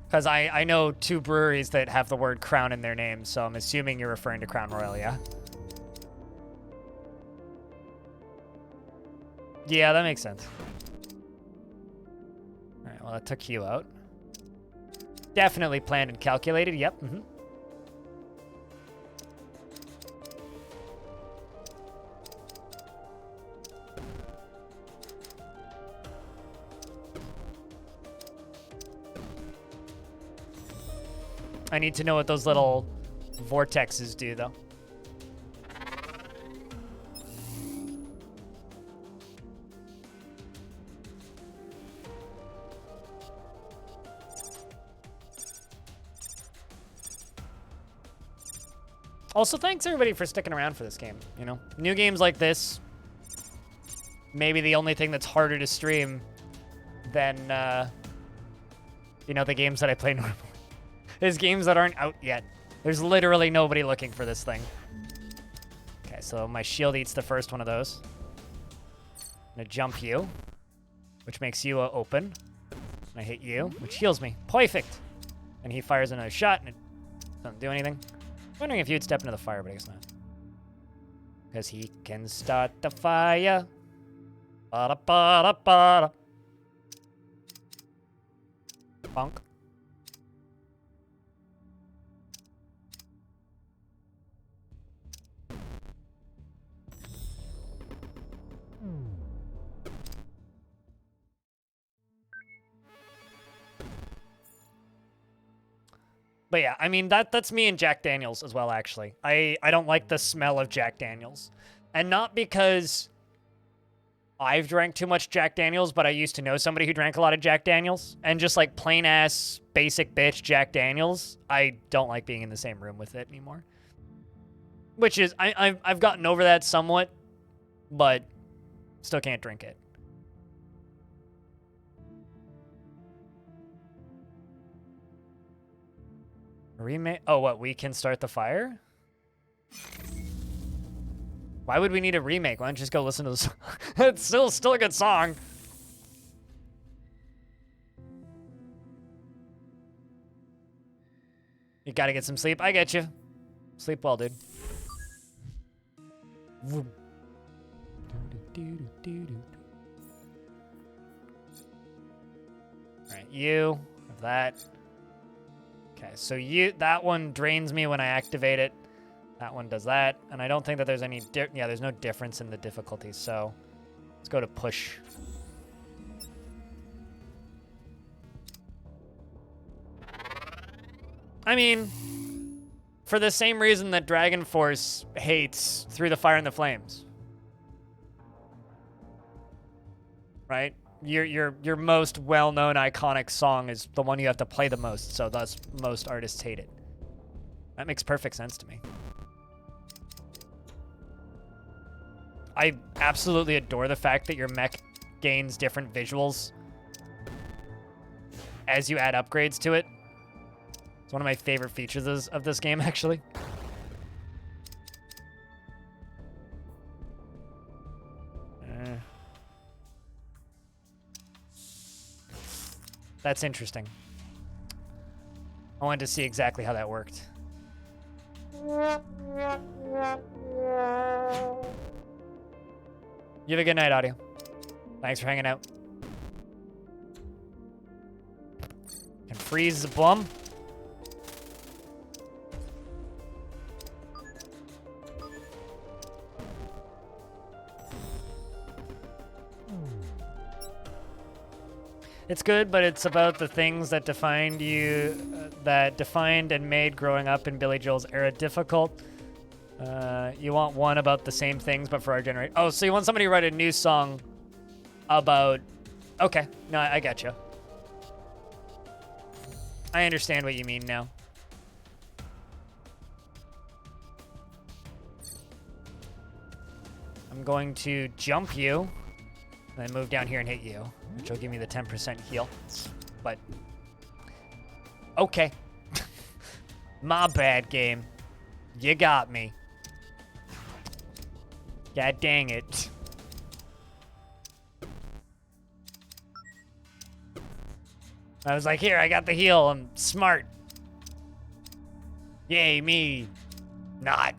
Because I know two breweries that have the word Crown in their name, so I'm assuming you're referring to Crown Royal, yeah? Yeah, that makes sense. Alright, well, that took you out. Definitely planned and calculated, yep. Mm-hmm. I need to know what those little vortexes do, though. Also, thanks everybody for sticking around for this game, you know? New games like this, maybe the only thing that's harder to stream than, you know, the games that I play normally. There's games that aren't out yet. There's literally nobody looking for this thing. Okay, so my shield eats the first one of those. I'm gonna jump you, which makes you open. And I hit you, which heals me. Perfect! And he fires another shot, and it doesn't do anything. I'm wondering if you'd step into the fire, but I guess not. Because he can start the fire. Ba-da-ba-da-ba-da. Bonk. But yeah, I mean, that's me and Jack Daniels as well, actually. I don't like the smell of Jack Daniels. And not because I've drank too much Jack Daniels, but I used to know somebody who drank a lot of Jack Daniels. And just like plain ass, basic bitch Jack Daniels, I don't like being in the same room with it anymore. Which is, I've gotten over that somewhat, but still can't drink it. Remake? Oh, what? We can start the fire? Why would we need a remake? Why don't you just go listen to the song? It's still a good song. You gotta get some sleep. I get you. Sleep well, dude. Alright, you have that. Okay, so that one drains me when I activate it. That one does that, and I don't think that there's any, there's no difference in the difficulty, so let's go to push. I mean, for the same reason that Dragon Force hates Through the Fire and the Flames. Right? Your most well-known iconic song is the one you have to play the most, so thus most artists hate it. That makes perfect sense to me. I absolutely adore the fact that your mech gains different visuals as you add upgrades to it. It's one of my favorite features of this game, actually. That's interesting. I wanted to see exactly how that worked. You have a good night, Audio. Thanks for hanging out. Can freeze the plum. It's good, but it's about the things that defined you, that defined and made growing up in Billy Joel's era difficult. You want one about the same things, but for our generation. Oh, so you want somebody to write a new song about... Okay, no, I got you. I understand what you mean now. I'm going to jump you, and then move down here and hit you, which will give me the 10% heal. But, okay. My bad, game. You got me. God dang it. I was like, here, I got the heal. I'm smart. Yay, me. Not.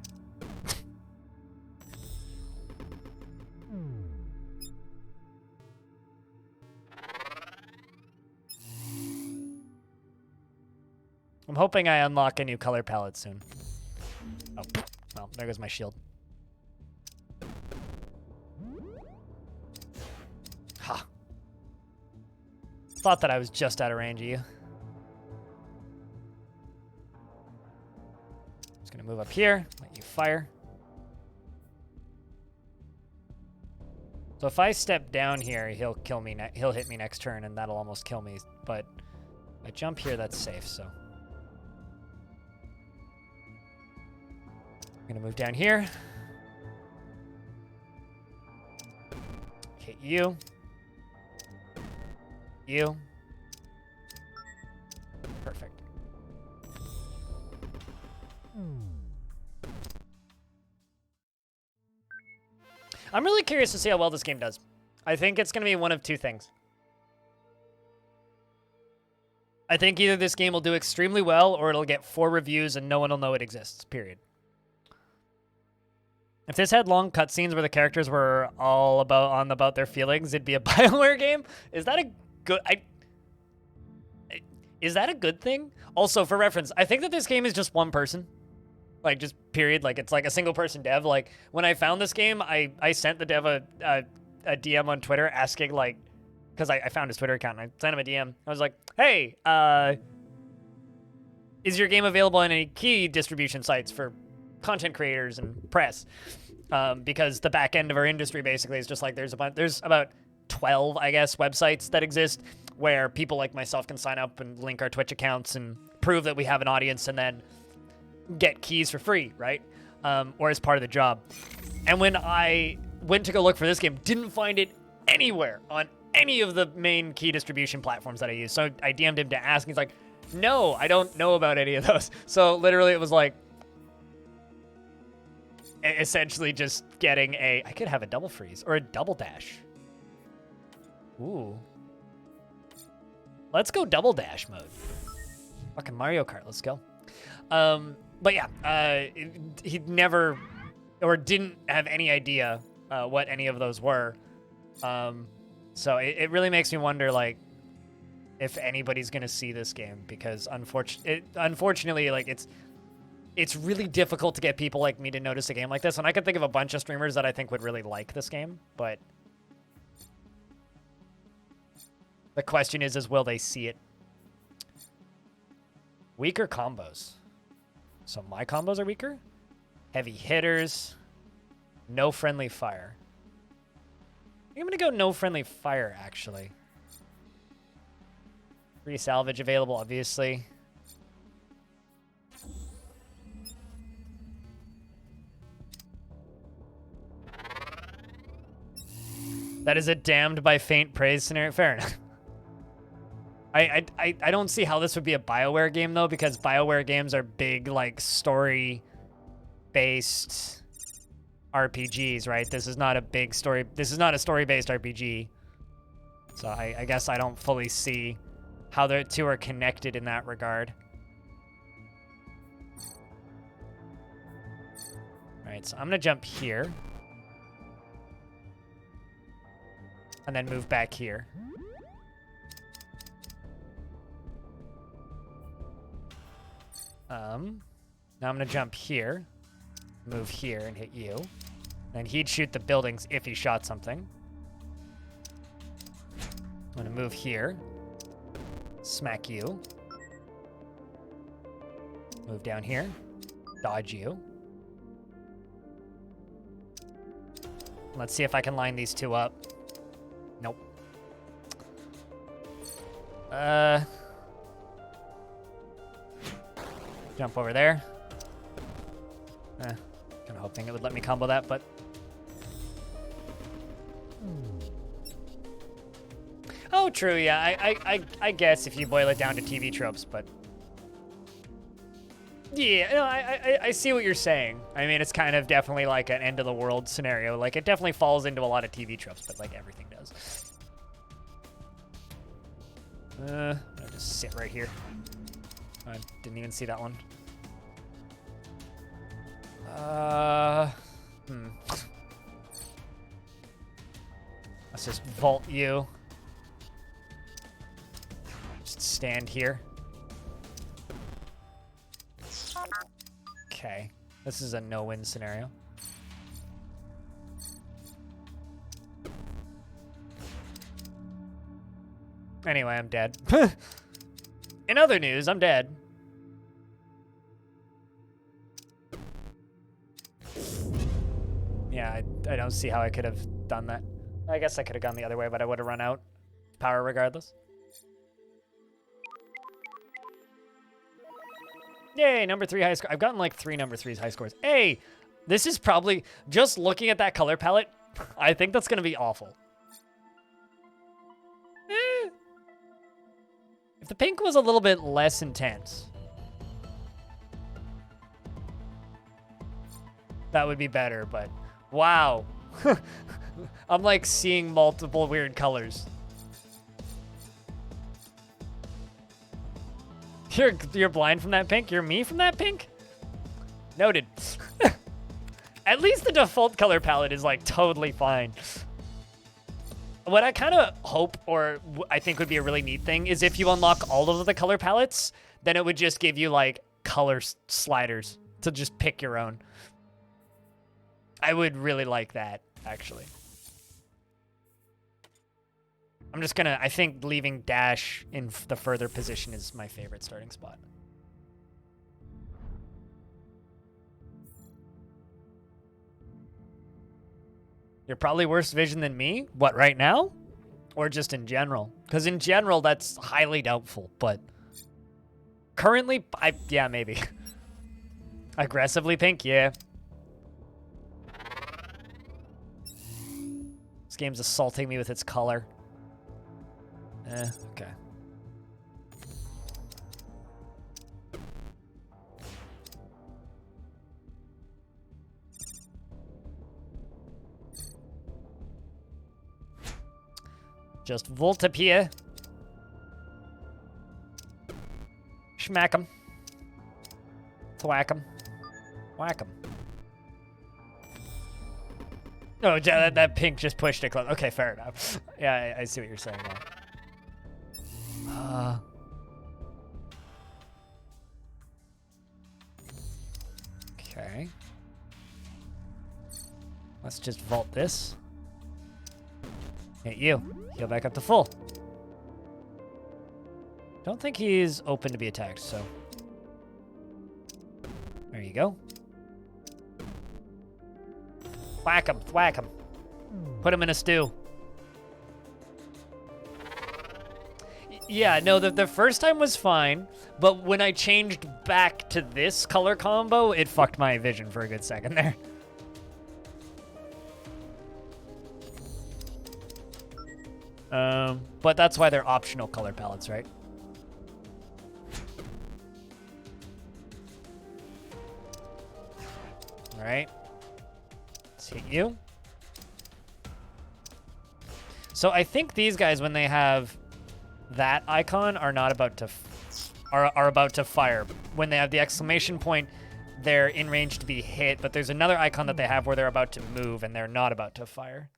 I'm hoping I unlock a new color palette soon. Oh, well, there goes my shield. Ha. Thought that I was just out of range of you. Just gonna move up here, let you fire. So if I step down here, he'll kill me. He'll hit me next turn, and that'll almost kill me. But if I jump here, that's safe. So I'm gonna move down here. Hit you. You. Perfect. I'm really curious to see how well this game does. I think it's going to be one of two things. I think either this game will do extremely well or it'll get 4 reviews and no one will know it exists, period. If this had long cutscenes where the characters were all about their feelings, it'd be a BioWare game. Is that a good? Is that a good thing? Also, for reference, I think that this game is just one person. Like, just period. Like, it's like a single person dev. Like, when I found this game, I sent the dev a DM on Twitter asking, like, because I found his Twitter account and I sent him a DM. I was like, hey, is your game available on any key distribution sites for content creators and press? Because the back end of our industry basically is just like there's about 12, I guess, websites that exist where people like myself can sign up and link our Twitch accounts and prove that we have an audience and then get keys for free, right? Or as part of the job. And when I went to go look for this game, didn't find it anywhere on any of the main key distribution platforms that I use. So I DM'd him to ask, and he's like, no, I don't know about any of those. So literally it was like, essentially just getting I could have a double freeze or a double dash. Ooh. Let's go double dash mode. Fucking Mario Kart, let's go. But yeah, he never, or didn't have any idea what any of those were. So it really makes me wonder, like, if anybody's gonna see this game, because unfortunately, like, it's really difficult to get people like me to notice a game like this. And I could think of a bunch of streamers that I think would really like this game, but the question is will they see it? Weaker combos. So my combos are weaker? Heavy hitters. No friendly fire. I think I'm gonna go no friendly fire, actually. Free salvage available, obviously. That is a damned by faint praise scenario. Fair enough. I don't see how this would be a BioWare game, though, because BioWare games are big, like, story-based RPGs, right? This is not a big story. This is not a story-based RPG. So I guess I don't fully see how the two are connected in that regard. All right, so I'm going to jump here. And then move back here. Now I'm gonna jump here, move here, and hit you. Then he'd shoot the buildings if he shot something. I'm gonna move here, smack you. Move down here, dodge you. Let's see if I can line these two up. Nope. Jump over there. Kind of hoping it would let me combo that, but... Oh, true, yeah. I guess if you boil it down to TV tropes, but... Yeah, no, I see what you're saying. I mean, it's kind of definitely like an end-of-the-world scenario. Like, it definitely falls into a lot of TV tropes, but, like, everything does. I'll just sit right here. I didn't even see that one. Let's just vault you. Just stand here. Okay. This is a no-win scenario. Anyway, I'm dead. In other news, I'm dead. Yeah, I don't see how I could have done that. I guess I could have gone the other way, but I would have run out power regardless. Yay, number 3 high score. I've gotten like 3 number 3s high scores. Hey, this is probably, just looking at that color palette, I think that's going to be awful. If the pink was a little bit less intense, that would be better, but wow. I'm like seeing multiple weird colors. You're blind from that pink? You're me from that pink? Noted. At least the default color palette is like totally fine. What I kind of hope, or I think would be a really neat thing, is if you unlock all of the color palettes, then it would just give you like color sliders to just pick your own. I would really like that, actually. I'm just gonna, I think leaving dash in the further position is my favorite starting spot. You're probably worse vision than me? What, right now? Or just in general? Because in general, that's highly doubtful, but currently, yeah, maybe. Aggressively pink, yeah. This game's assaulting me with its color. Okay. Just volt up here. Schmack him. Thwack him. Whack him. Oh, that pink just pushed it close. Okay, fair enough. Yeah, I see what you're saying now. Okay. Let's just vault this. Hit you. Heal back up to full. Don't think he's open to be attacked, so. There you go. Whack him, thwack him. Put him in a stew. Yeah, no, the first time was fine, but when I changed back to this color combo, it fucked my vision for a good second there. But that's why they're optional color palettes, right? All right. Let's hit you. So I think these guys, when they have that icon, are not about to are about to fire. When they have the exclamation point, they're in range to be hit, but there's another icon that they have where they're about to move and they're not about to fire.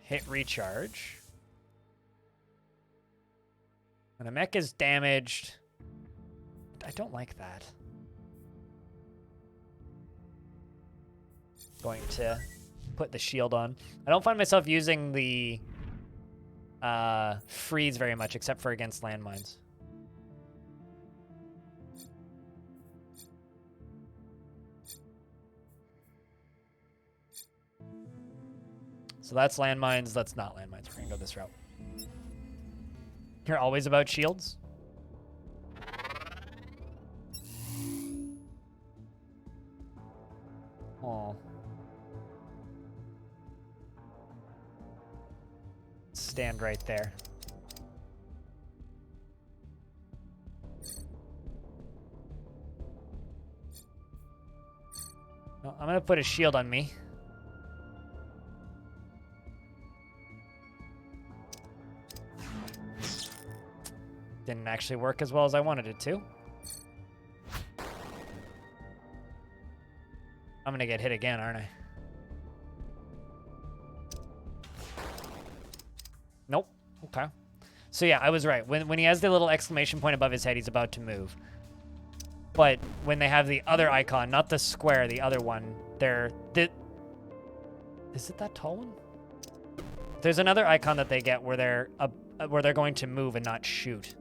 Hit recharge. And the mech is damaged. I don't like that. Going to put the shield on. I don't find myself using the freeze very much, except for against landmines. So that's landmines, that's not landmines. We're gonna go this route. You're always about shields? Oh. Stand right there. No, I'm gonna put a shield on me. Didn't actually work as well as I wanted it to. I'm gonna get hit again, aren't I? Nope. Okay. So yeah, I was right. When he has the little exclamation point above his head, he's about to move. But when they have the other icon, not the square, the other one, is it that tall one? There's another icon that they get where they're going to move and not shoot.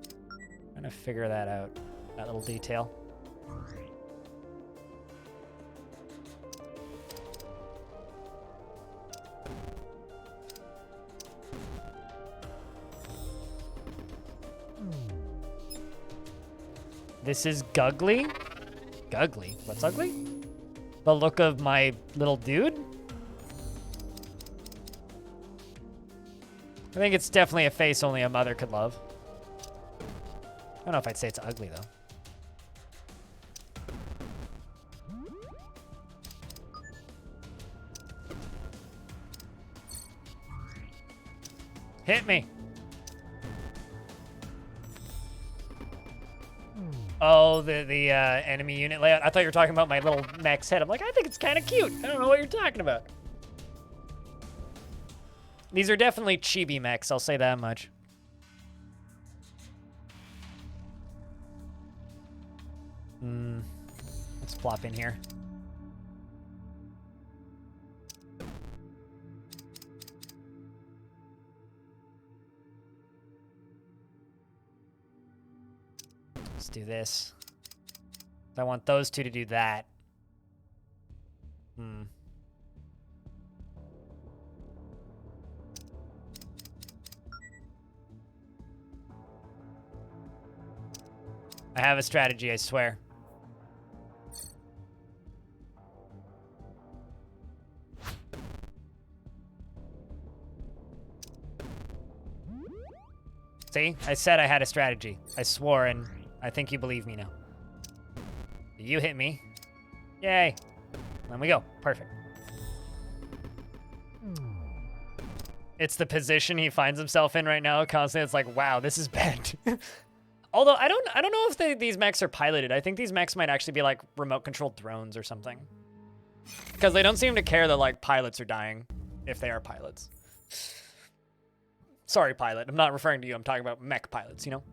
I'm trying to figure that out, that little detail. This is Guggly? Guggly? What's ugly? The look of my little dude? I think it's definitely a face only a mother could love. I don't know if I'd say it's ugly, though. Hit me. Oh, the enemy unit layout. I thought you were talking about my little mech's head. I'm like, I think it's kind of cute. I don't know what you're talking about. These are definitely chibi mechs, I'll say that much. Let's plop in here. Let's do this. I want those two to do that. I have a strategy, I swear. See? I said I had a strategy. I swore, and I think you believe me now. You hit me. Yay. Then we go. Perfect. It's the position he finds himself in right now. Constantly, it's like, wow, this is bad. Although I don't know if these mechs are piloted. I think these mechs might actually be like remote-controlled drones or something. Because they don't seem to care that like pilots are dying if they are pilots. Sorry, pilot. I'm not referring to you. I'm talking about mech pilots, you know?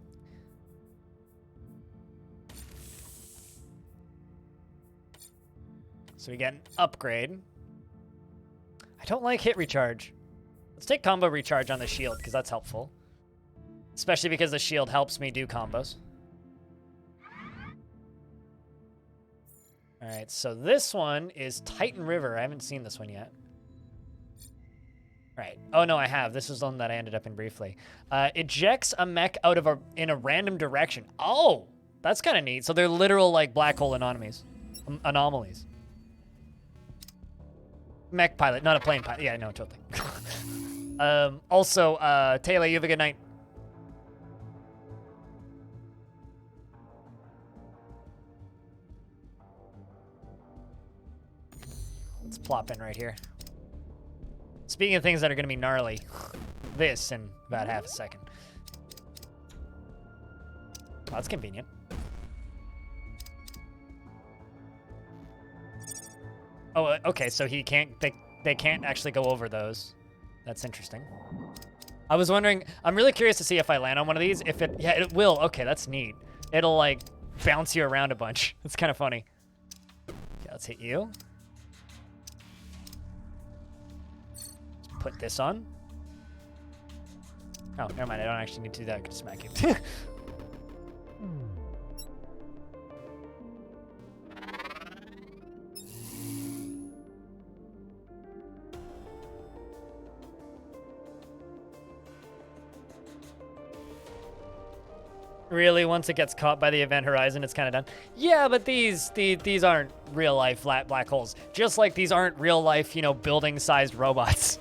So we get an upgrade. I don't like hit recharge. Let's take combo recharge on the shield, because that's helpful. Especially because the shield helps me do combos. All right, so this one is Titan River. I haven't seen this one yet. Right. Oh, no, I have. This is the one that I ended up in briefly. Ejects a mech out of in a random direction. Oh, that's kind of neat. So they're literal, like, black hole anomalies. Mech pilot, not a plane pilot. Yeah, no, totally. Also, Taylor, you have a good night. Let's plop in right here. Speaking of things that are going to be gnarly, this in about half a second. Oh, that's convenient. Oh, okay, so he can't, they can't actually go over those. That's interesting. I was wondering, I'm really curious to see if I land on one of these, if it, yeah, it will. Okay, that's neat. It'll like bounce you around a bunch. It's kind of funny. Okay, let's hit you. Put this on. Oh, never mind. I don't actually need to do that. I can smack it. Really, once it gets caught by the event horizon, it's kind of done. Yeah, but these aren't real life black holes. Just like these aren't real life, you know, building-sized robots.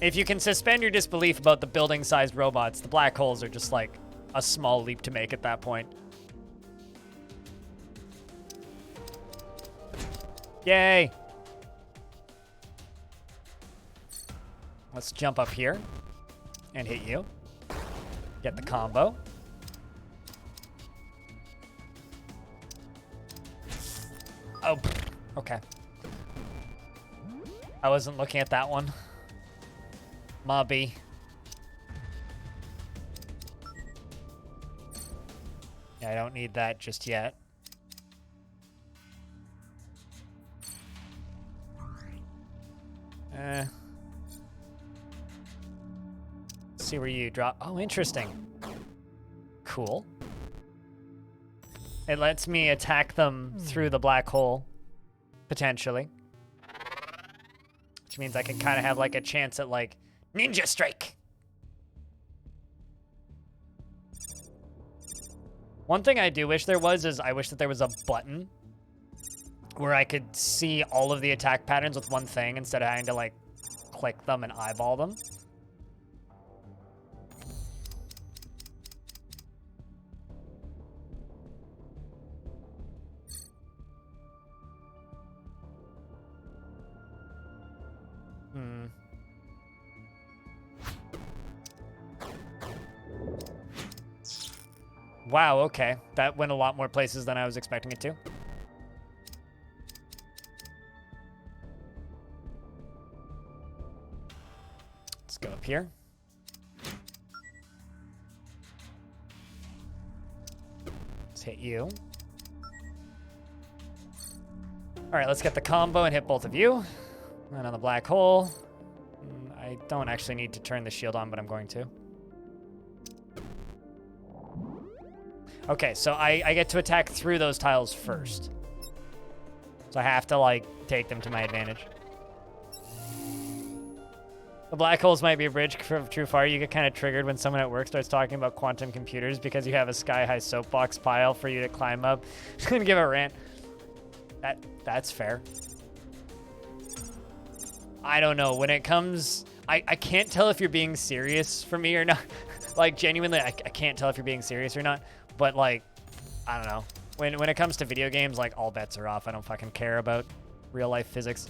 If you can suspend your disbelief about the building-sized robots, the black holes are just like a small leap to make at that point. Yay! Let's jump up here and hit you. Get the combo. Oh, okay. I wasn't looking at that one. Mobby. Yeah, I don't need that just yet. Let's see where you drop. Oh, interesting. Cool. It lets me attack them through the black hole, potentially. Which means I can kind of have like a chance at like Ninja Strike. One thing I do wish there was is I wish that there was a button where I could see all of the attack patterns with one thing instead of having to like click them and eyeball them. Wow, okay. That went a lot more places than I was expecting it to. Let's go up here. Let's hit you. All right, let's get the combo and hit both of you. And on the black hole. I don't actually need to turn the shield on, but I'm going to. Okay, so I get to attack through those tiles first. So I have to, like, take them to my advantage. The black holes might be a bridge too far. You get kind of triggered when someone at work starts talking about quantum computers because you have a sky-high soapbox pile for you to climb up and give a rant. That's fair. I don't know. When it comes... I can't tell if you're being serious for me or not. Like, genuinely, I can't tell if you're being serious or not. But, like, I don't know. When it comes to video games, like, all bets are off. I don't fucking care about real-life physics.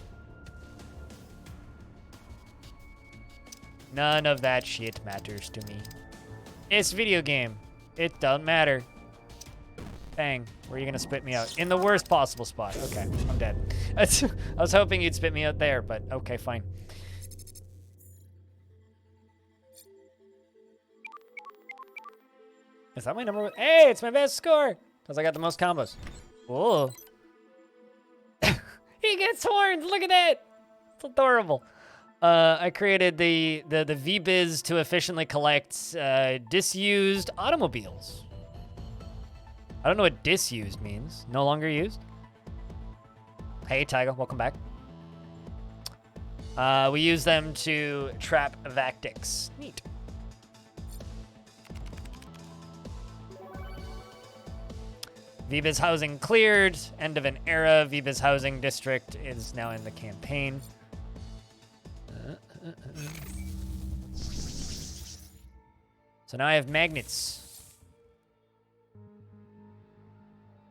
None of that shit matters to me. It's video game. It doesn't matter. Bang. Where are you going to spit me out? In the worst possible spot. Okay, I'm dead. I was hoping you'd spit me out there, but okay, fine. Is that my number one? Hey, it's my best score! Because I got the most combos. Whoa. He gets horns! Look at that! It's adorable. I created the VBiz to efficiently collect disused automobiles. I don't know what disused means. No longer used? Hey, Tyga, welcome back. We use them to trap Vactics. Neat. VBiz housing cleared. End of an era. VBiz housing district is now in the campaign. So now I have magnets.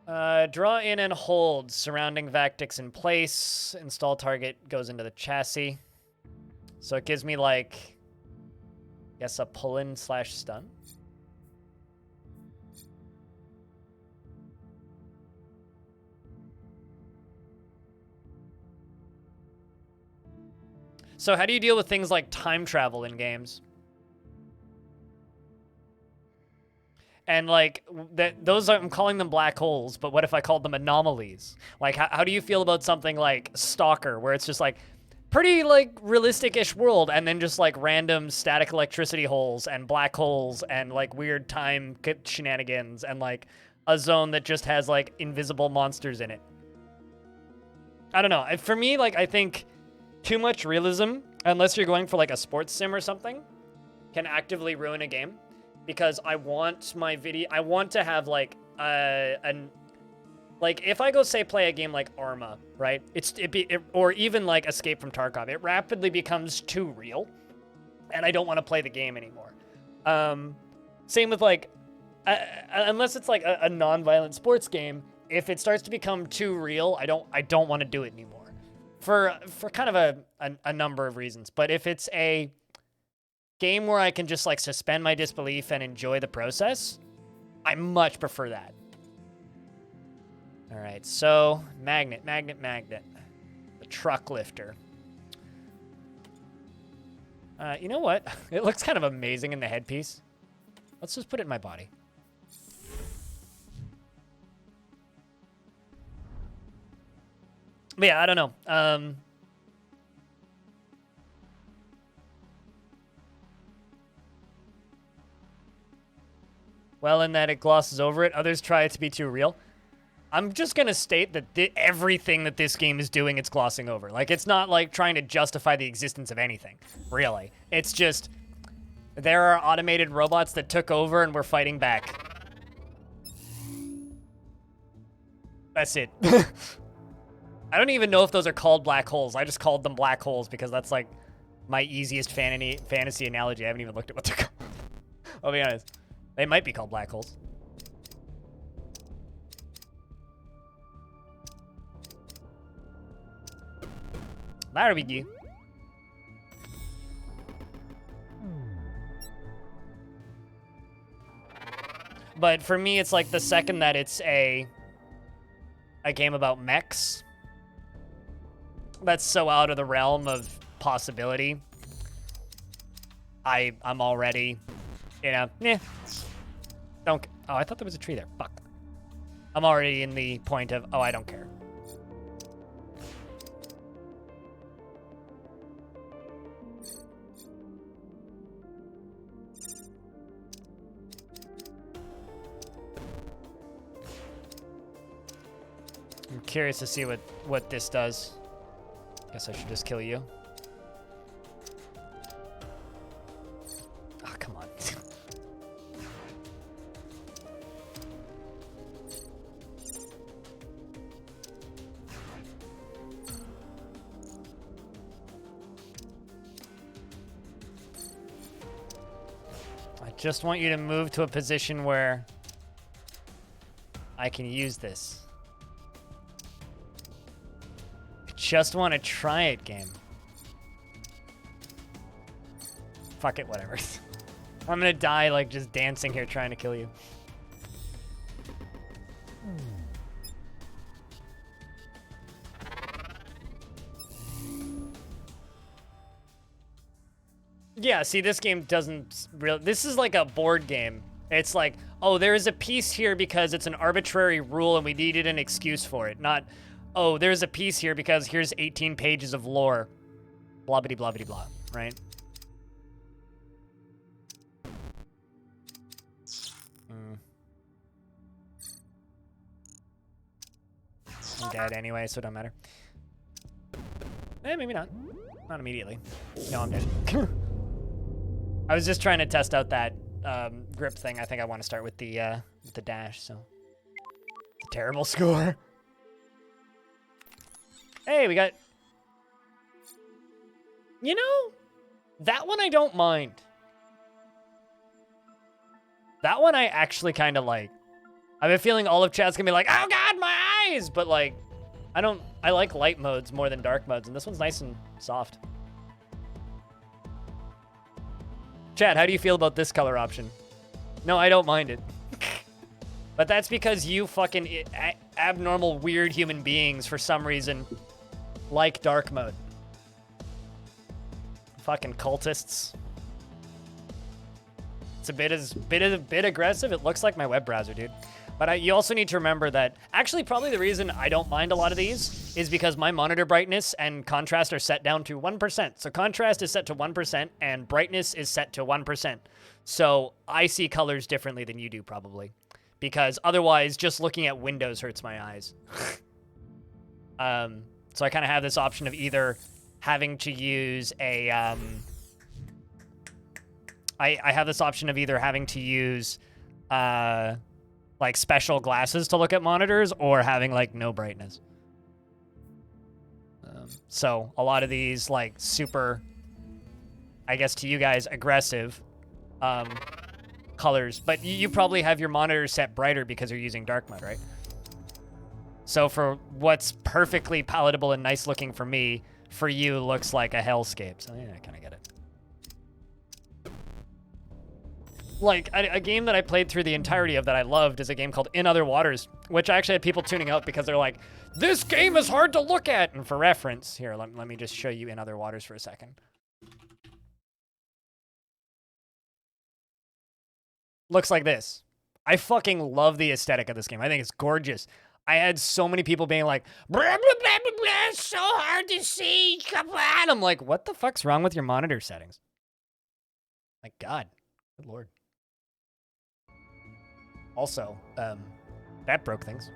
Draw in and hold, surrounding Vactics in place. Install target goes into the chassis. So it gives me, like, I guess a pull-in / stun. So how do you deal with things like time travel in games? And like those are, I'm calling them black holes, but what if I called them anomalies? Like how do you feel about something like Stalker, where it's just like pretty like realistic-ish world and then just like random static electricity holes and black holes and like weird time shenanigans and like a zone that just has like invisible monsters in it? I don't know. For me, like I think too much realism, unless you're going for like a sports sim or something, can actively ruin a game. Because I want my video, I want to have like like if I go say play a game like Arma, right? Or even like Escape from Tarkov, it rapidly becomes too real, and I don't want to play the game anymore. Same with like, unless it's like a non-violent sports game, if it starts to become too real, I don't want to do it anymore. For kind of a number of reasons, but if it's a game where I can just like suspend my disbelief and enjoy the process, I much prefer that. All right, so magnet. The truck lifter. You know what? It looks kind of amazing in the headpiece. Let's just put it in my body. But yeah, I don't know. Well, in that it glosses over it. Others try it to be too real. I'm just going to state that everything that this game is doing, it's glossing over. Like, it's not like trying to justify the existence of anything, really. It's just, there are automated robots that took over and we're fighting back. That's it. I don't even know if those are called black holes. I just called them black holes because that's like my easiest fantasy analogy. I haven't even looked at what they're called. I'll be honest. They might be called black holes. There we go. But for me, it's like the second that it's a game about mechs, that's so out of the realm of possibility. I'm already, don't. Oh, I thought there was a tree there. Fuck. I'm already in the point of, oh, I don't care. I'm curious to see what this does. Guess I should just kill you. Oh, come on. I just want you to move to a position where I can use this. Just want to try it, game. Fuck it, whatever. I'm gonna die like just dancing here trying to kill you. Yeah, see, this game doesn't really... This is like a board game. It's like, oh, there is a piece here because it's an arbitrary rule and we needed an excuse for it. Not, oh, there's a piece here because here's 18 pages of lore. Blah-bitty, blah-bitty, blah, right? I'm dead anyway, so it don't matter. Maybe not. Not immediately. No, I'm dead. I was just trying to test out that grip thing. I think I want to start with the dash, so. It's a terrible score. Hey, we got... You know, that one I don't mind. That one I actually kind of like. I have a feeling all of chat's gonna be like, oh god, my eyes! But like, I like light modes more than dark modes, and this one's nice and soft. Chat, how do you feel about this color option? No, I don't mind it. But that's because you fucking abnormal, weird human beings, for some reason, like dark mode. Fucking cultists. It's a bit aggressive. It looks like my web browser, dude. But you also need to remember that, actually, probably the reason I don't mind a lot of these is because my monitor brightness and contrast are set down to 1%. So contrast is set to 1% and brightness is set to 1%. So I see colors differently than you do, probably. Because otherwise, just looking at windows hurts my eyes. So I kind of have this option of either having to use a... I have this option of either having to use... like special glasses to look at monitors or having like no brightness. So a lot of these like super, I guess to you guys, aggressive colors, but you probably have your monitor set brighter because you're using dark mode, right? So for what's perfectly palatable and nice looking for me, for you looks like a hellscape. So yeah, I kind of get it. Like, a game that I played through the entirety of that I loved is a game called In Other Waters, which I actually had people tuning out because they're like, this game is hard to look at! And for reference, here, let me just show you In Other Waters for a second. Looks like this. I fucking love the aesthetic of this game. I think it's gorgeous. I had so many people being like, blah, blah, blah, blah, blah, it's so hard to see, come on! I'm like, what the fuck's wrong with your monitor settings? My God. Good Lord. Also, that broke things.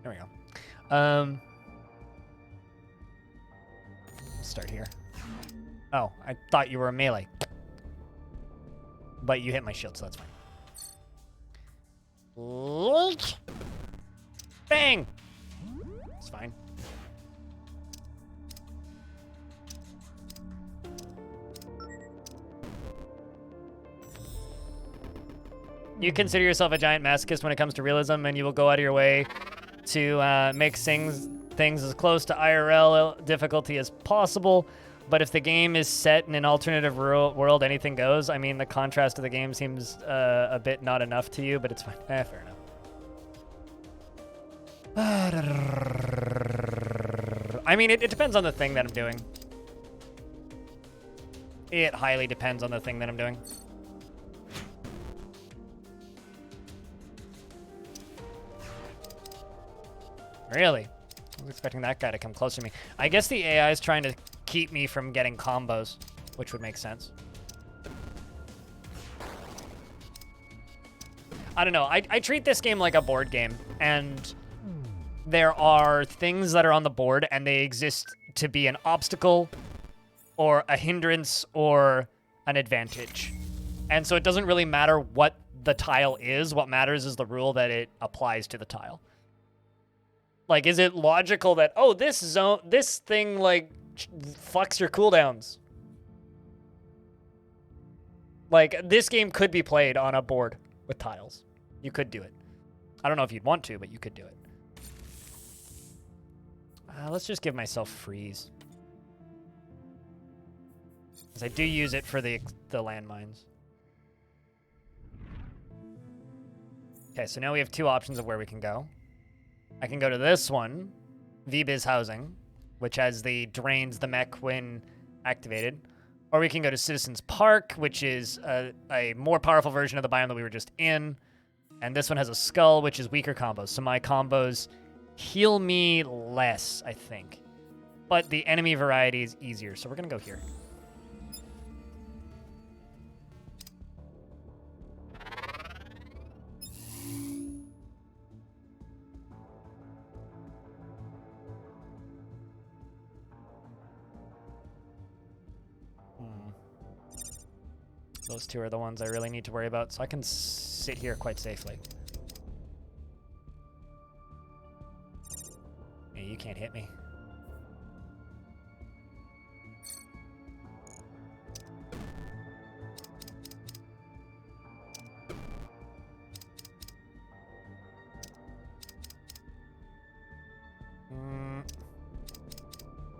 There we go. Start here. Oh, I thought you were a melee. But you hit my shield, so that's fine. Bang! It's fine. You consider yourself a giant masochist when it comes to realism, and you will go out of your way to make things as close to IRL difficulty as possible. But if the game is set in an alternative world, anything goes. I mean, the contrast of the game seems a bit not enough to you, but it's fine. Fair enough. I mean, it depends on the thing that I'm doing. It highly depends on the thing that I'm doing. Really? I was expecting that guy to come closer to me. I guess the AI is trying to keep me from getting combos, which would make sense. I don't know. I treat this game like a board game, and there are things that are on the board, and they exist to be an obstacle or a hindrance or an advantage. And so it doesn't really matter what the tile is. What matters is the rule that it applies to the tile. Like, is it logical that, oh, this thing, like, fucks your cooldowns? Like, this game could be played on a board with tiles. You could do it. I don't know if you'd want to, but you could do it. Let's just give myself freeze. Because I do use it for the landmines. Okay, so now we have two options of where we can go. I can go to this one, VBiz Housing, which has the drains the mech when activated. Or we can go to Citizens Park, which is a more powerful version of the biome that we were just in. And this one has a skull, which is weaker combos. So my combos heal me less, I think. But the enemy variety is easier, so we're going to go here. Those two are the ones I really need to worry about, so I can sit here quite safely. Yeah, you can't hit me.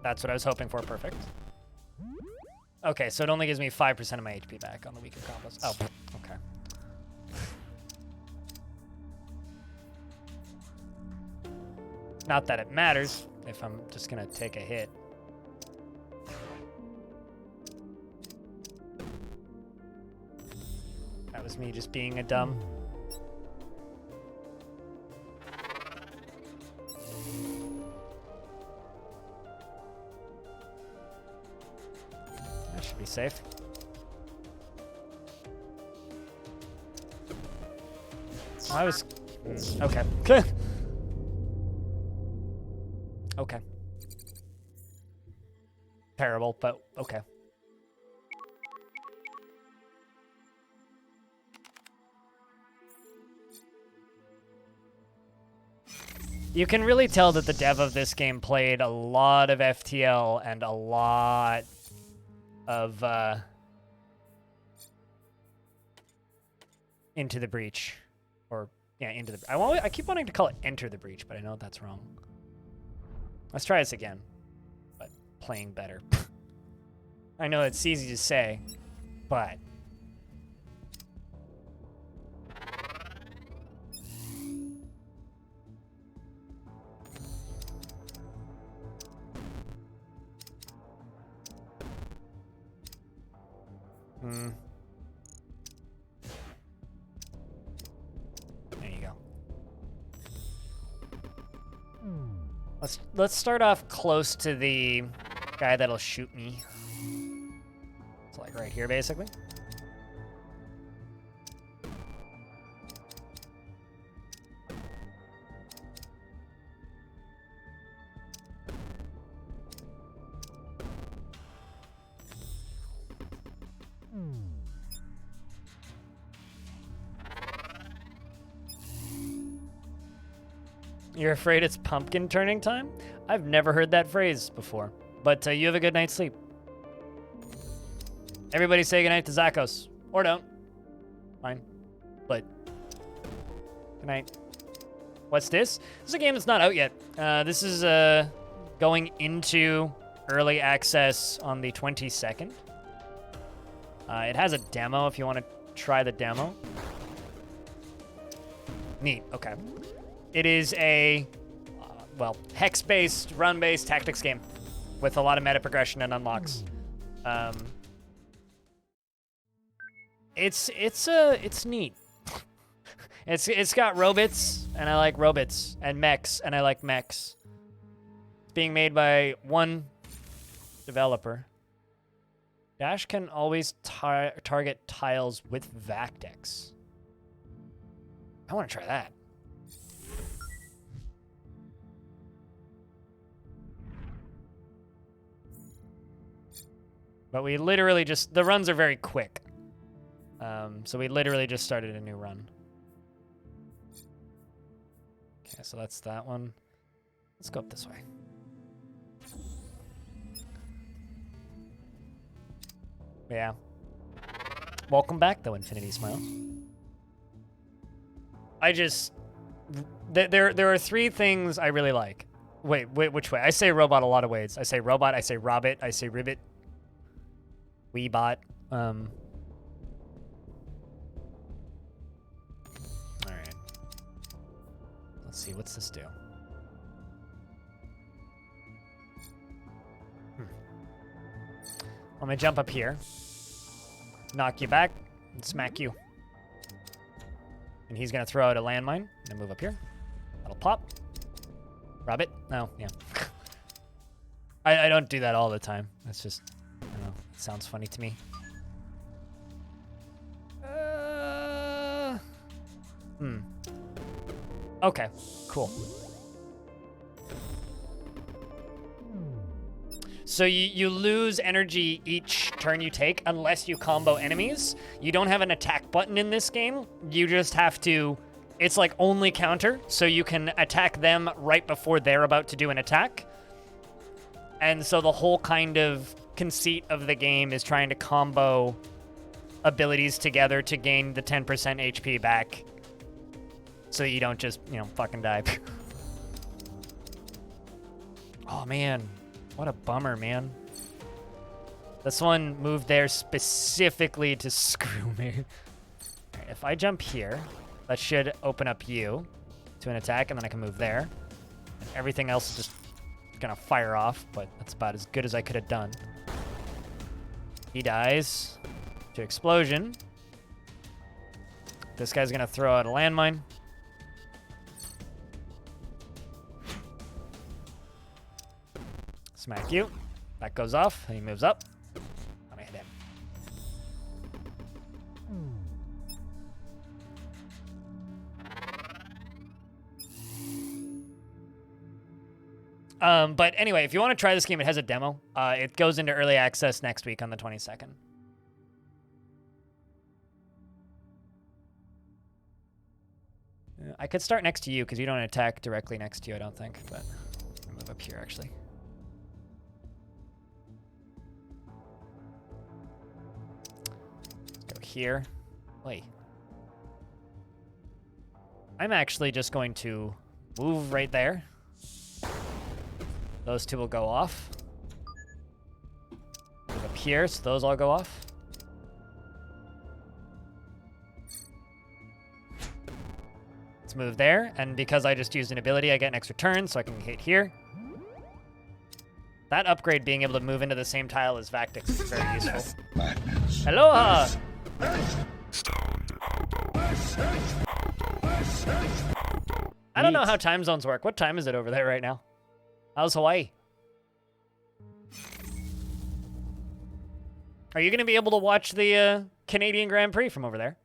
That's what I was hoping for. Perfect. Okay, so it only gives me 5% of my HP back on the weaker combos. Oh, okay. Not that it matters if I'm just gonna take a hit. That was me just being a dumb. That should be safe. I was... okay. Okay. Terrible, but okay. You can really tell that the dev of this game played a lot of FTL and a lot of Into the Breach. Or, yeah, Into the... I keep wanting to call it Enter the Breach, but I know that's wrong. Let's try this again, but playing better. I know it's easy to say, but... There you go. Let's start off close to the guy that'll shoot me. It's like right here, basically. You're afraid it's pumpkin turning time? I've never heard that phrase before. But you have a good night's sleep. Everybody say goodnight to Zakos. Or don't. Fine. But good night. What's this? This is a game that's not out yet. This is going into early access on the 22nd. It has a demo if you want to try the demo. Neat, okay. It is a, well, hex-based, run-based tactics game with a lot of meta progression and unlocks. It's neat. It's got robots, and I like robots, and mechs, and I like mechs. It's being made by one developer. Dash can always target tiles with Vactics. I want to try that. But we literally just, the runs are very quick. So we literally just started a new run. Okay, so that's that one. Let's go up this way. Yeah. Welcome back, though, Infinity Smiles. I just... There are three things I really like. Wait, which way? I say robot a lot of ways. I say robot, I say robbit, I say ribbit. Weebot. Alright. Let's see, what's this do? I'm gonna jump up here. Knock you back and smack you. And he's gonna throw out a landmine and move up here. That'll pop. Rob it? No, yeah. I don't do that all the time. That's just, I don't know. It sounds funny to me. Okay, cool. So you lose energy each turn you take unless you combo enemies. You don't have an attack button in this game. You just have to, it's like only counter, so you can attack them right before they're about to do an attack. And so the whole kind of conceit of the game is trying to combo abilities together to gain the 10% HP back so you don't just, you know, fucking die. Oh, man. What a bummer, man. This one moved there specifically to screw me. Right, if I jump here, that should open up you to an attack, and then I can move there. And everything else is just gonna fire off, but that's about as good as I could have done. He dies to explosion. This guy's gonna throw out a landmine. Smack you. That goes off, and he moves up. I'm gonna hit him. But anyway, if you want to try this game, it has a demo. It goes into early access next week on the 22nd. I could start next to you, because you don't attack directly next to you, I don't think. But I'll move up here, actually. Here. Wait. I'm actually just going to move right there. Those two will go off. Move up here, so those all go off. Let's move there, and because I just used an ability, I get an extra turn, so I can hit here. That upgrade, being able to move into the same tile as Vactics, is very useful. Aloha! I don't know how time zones work. What time is it over there right now? How's Hawaii? Are you going to be able to watch the Canadian Grand Prix from over there?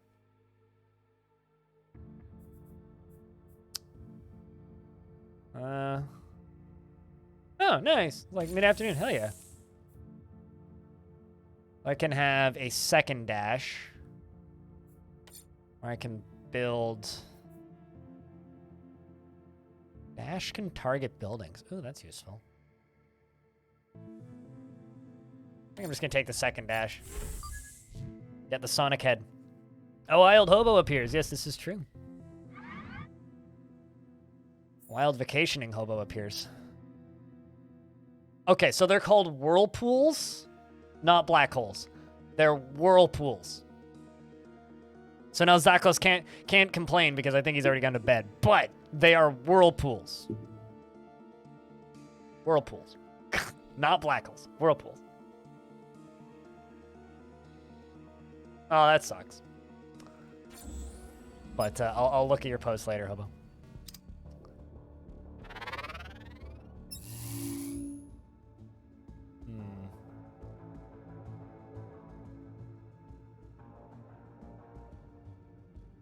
Oh, nice. Like mid-afternoon. Hell yeah. I can have a second dash. Or I can build... Dash can target buildings. Ooh, that's useful. I think I'm just going to take the second dash. Get the Sonic head. A wild hobo appears. Yes, this is true. Wild vacationing hobo appears. Okay, so they're called whirlpools, not black holes. They're whirlpools. So now Zakos can't complain because I think he's already gone to bed. But they are whirlpools. Whirlpools. Not black holes. Whirlpools. Oh, that sucks. But I'll look at your post later, Hobo.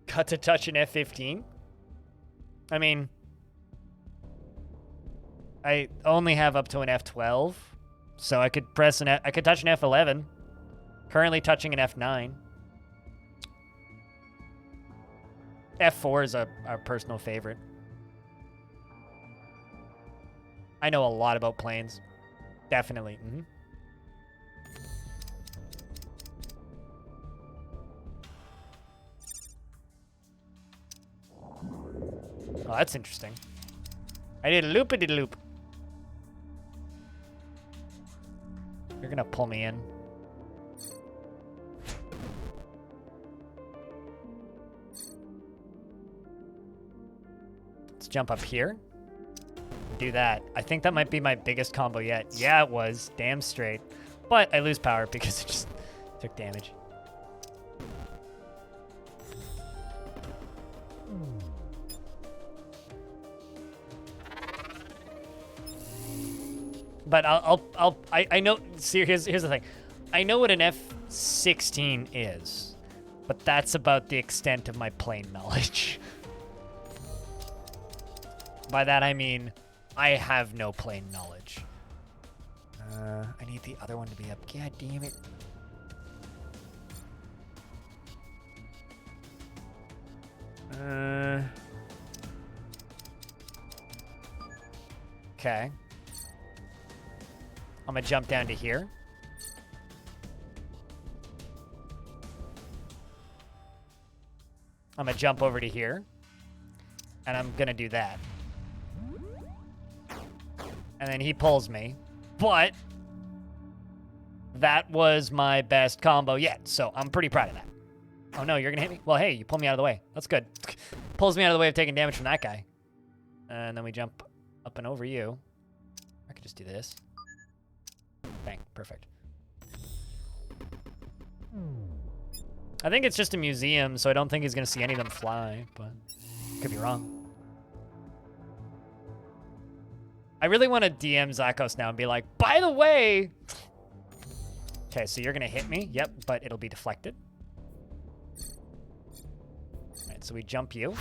Cut to touch an F-15? I mean, I only have up to an F-12, so I could press I could touch an F-11. Currently touching an F-9. F4 is our personal favorite. I know a lot about planes. Definitely. Mm-hmm. Oh, that's interesting. I did a loop-a-did-loop. You're gonna pull me in. Let's jump up here. Do that. I think that might be my biggest combo yet. Yeah, it was. Damn straight. But I lose power because it just took damage. But I know. See, here's the thing. I know what an F-16 is, but that's about the extent of my plane knowledge. By that I mean, I have no plane knowledge. I need the other one to be up. God damn it. Okay. I'm gonna jump down to here. I'm gonna jump over to here. And I'm gonna do that. And then he pulls me. But that was my best combo yet, so I'm pretty proud of that. Oh no, you're gonna hit me? Well, hey, you pulled me out of the way. That's good. Pulls me out of the way of taking damage from that guy. And then we jump up and over you. I could just do this. Bang, perfect. I think it's just a museum, so I don't think he's gonna see any of them fly, but could be wrong. I really want to DM Zakos now and be like, by the way... Okay, so you're gonna hit me. Yep, but it'll be deflected. All right, so we jump you.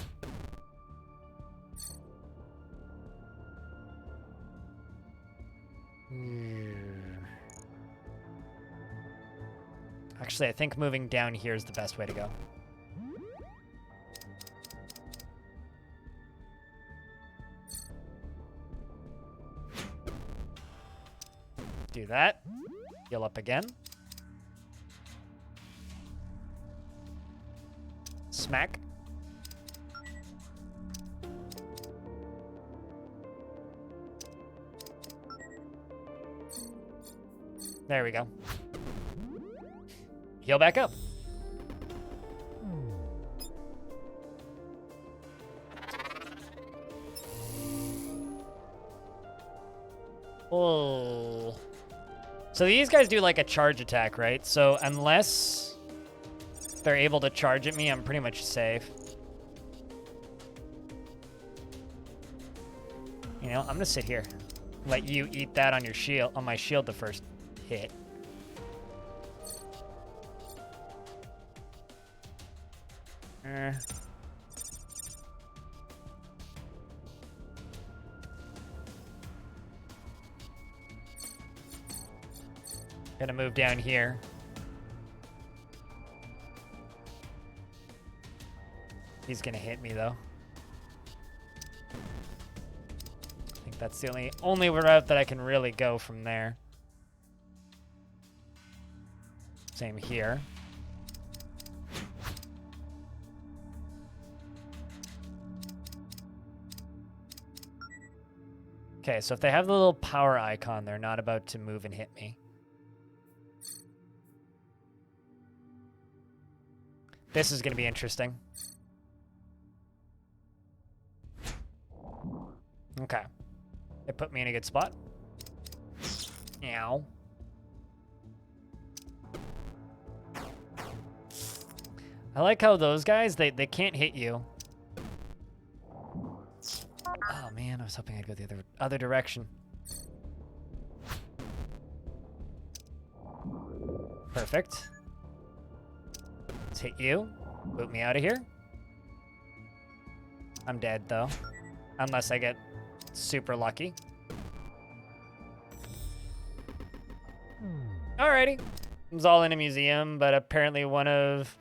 Actually, I think moving down here is the best way to go. Do that. Heal up again. Smack. There we go. Heal back up. Oh. So these guys do like a charge attack, right? So unless they're able to charge at me, I'm pretty much safe. You know, I'm gonna sit here. Let you eat that on your shield, on my shield the first hit. Gonna move down here. He's gonna hit me though. I think that's the only route that I can really go from there. Same here. Okay, so if they have the little power icon, they're not about to move and hit me. This is going to be interesting. Okay. They put me in a good spot. Meow. I like how those guys, they can't hit you. Oh man, I was hoping I'd go the other direction. Perfect. Let's hit you. Boot me out of here. I'm dead though. Unless I get super lucky. Alrighty. It was all in a museum, but apparently one of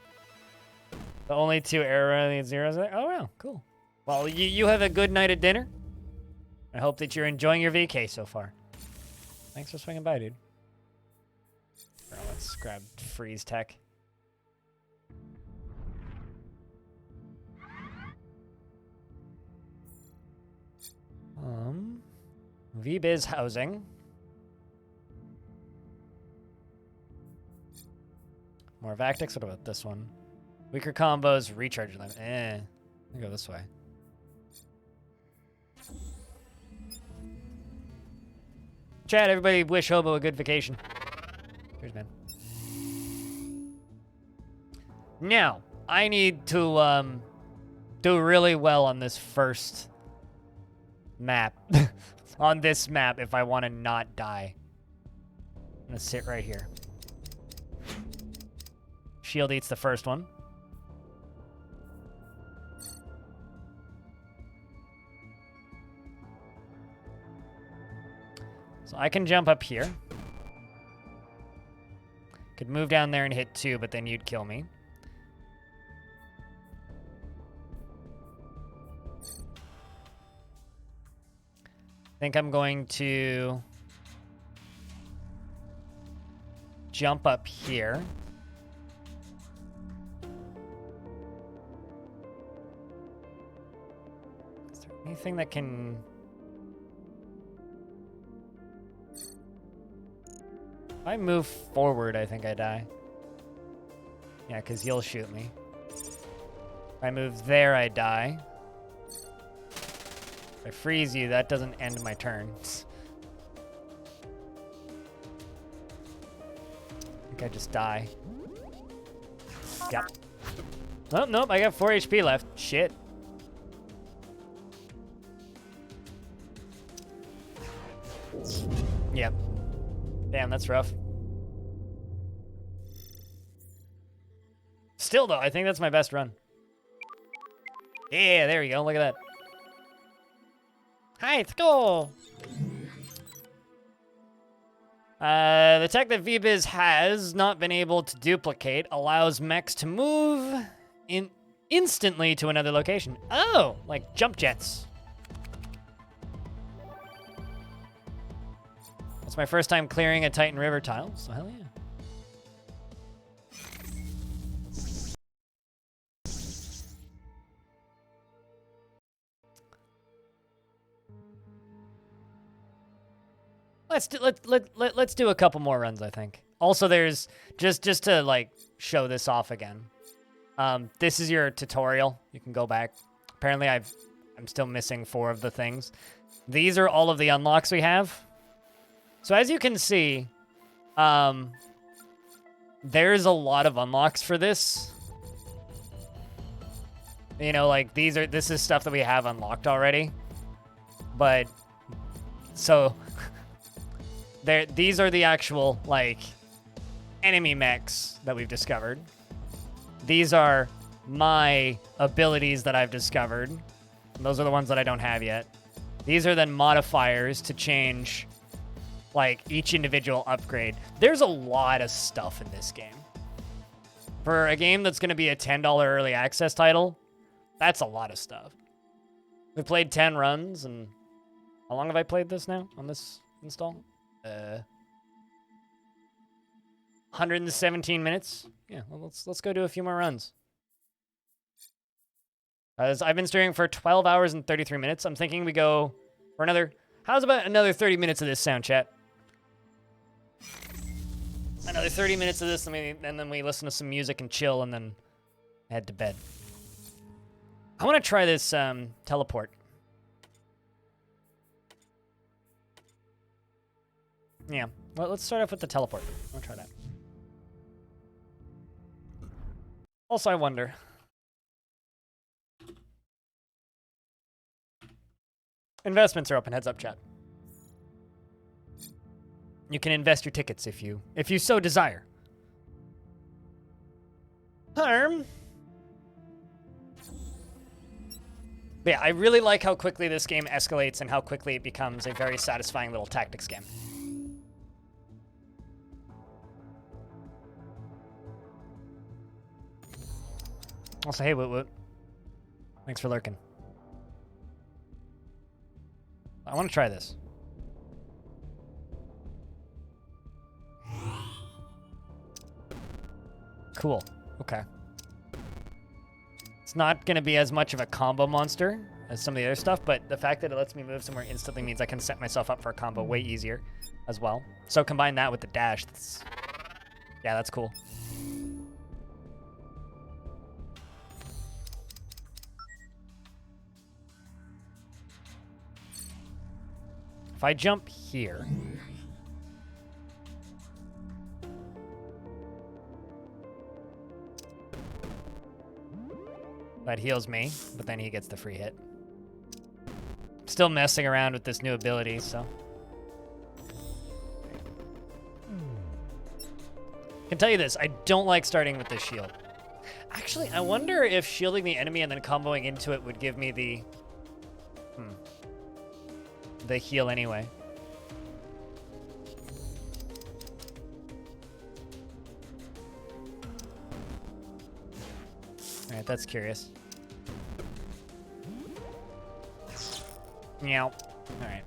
the only 2 error zeros there. Oh wow, cool. Well, you have a good night at dinner. I hope that you're enjoying your VK so far. Thanks for swinging by, dude. Here, let's grab freeze tech. VBiz housing. More Vactics. What about this one? Weaker combos, recharge limit. I'll go this way. Chat, everybody wish Hobo a good vacation. Cheers, man. Now, I need to do really well on this first map. On this map if I want to not die. I'm gonna sit right here. Shield eats the first one. So I can jump up here. Could move down there and hit 2, but then you'd kill me. I think I'm going to jump up here. Is there anything that can... If I move forward, I think I die. Yeah, because you'll shoot me. If I move there, I die. If I freeze you, that doesn't end my turn. I think I just die. Yep. Oh, nope, I got 4 HP left. Shit. Yep. Damn, that's rough. Still, though, I think that's my best run. Yeah, there we go. Look at that. Hi, let's go. The tech that VBiz has not been able to duplicate allows mechs to move instantly to another location. Oh, like jump jets. It's my first time clearing a Titan River tile, so hell yeah. Let's do a couple more runs, I think. Also, there's just to like show this off again. This is your tutorial. You can go back. Apparently, I'm still missing 4 of the things. These are all of the unlocks we have. So as you can see, there's a lot of unlocks for this. You know, like this is stuff that we have unlocked already. But so these are the actual like enemy mechs that we've discovered. These are my abilities that I've discovered. And those are the ones that I don't have yet. These are then modifiers to change like each individual upgrade. There's a lot of stuff in this game. For a game that's going to be a $10 early access title, that's a lot of stuff. We played 10 runs, and how long have I played this now on this install? 117 minutes. Yeah, well, let's go do a few more runs. I've been streaming for 12 hours and 33 minutes. I'm thinking we go for another How's about another 30 minutes of this sound chat? Another 30 minutes of this, and then we listen to some music and chill, and then head to bed. I want to try this teleport. Yeah, well, let's start off with the teleport. I'll try that. Also, I wonder. Investments are open. Heads up, chat. You can invest your tickets if you so desire. Harm. But yeah, I really like how quickly this game escalates and how quickly it becomes a very satisfying little tactics game. Also, hey, Woot Woot. Thanks for lurking. I want to try this. Cool. Okay. It's not going to be as much of a combo monster as some of the other stuff, but the fact that it lets me move somewhere instantly means I can set myself up for a combo way easier as well. So combine that with the dash. Yeah, that's cool. If I jump here... That heals me, but then he gets the free hit. Still messing around with this new ability, so... I can tell you this, I don't like starting with this shield. Actually, I wonder if shielding the enemy and then comboing into it would give me the... the heal anyway. Alright, that's curious. Meow. Alright.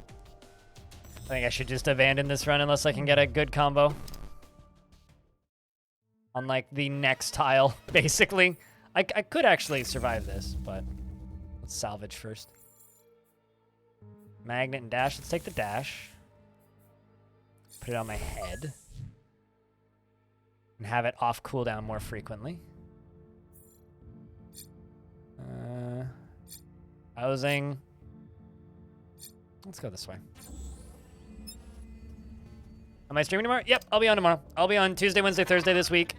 I think I should just abandon this run unless I can get a good combo. On, like, the next tile, basically. I could actually survive this, but let's salvage first. Magnet and dash. Let's take the dash. Put it on my head. And have it off cooldown more frequently. Housing. Let's go this way. Am I streaming tomorrow? Yep, I'll be on tomorrow. I'll be on Tuesday, Wednesday, Thursday this week.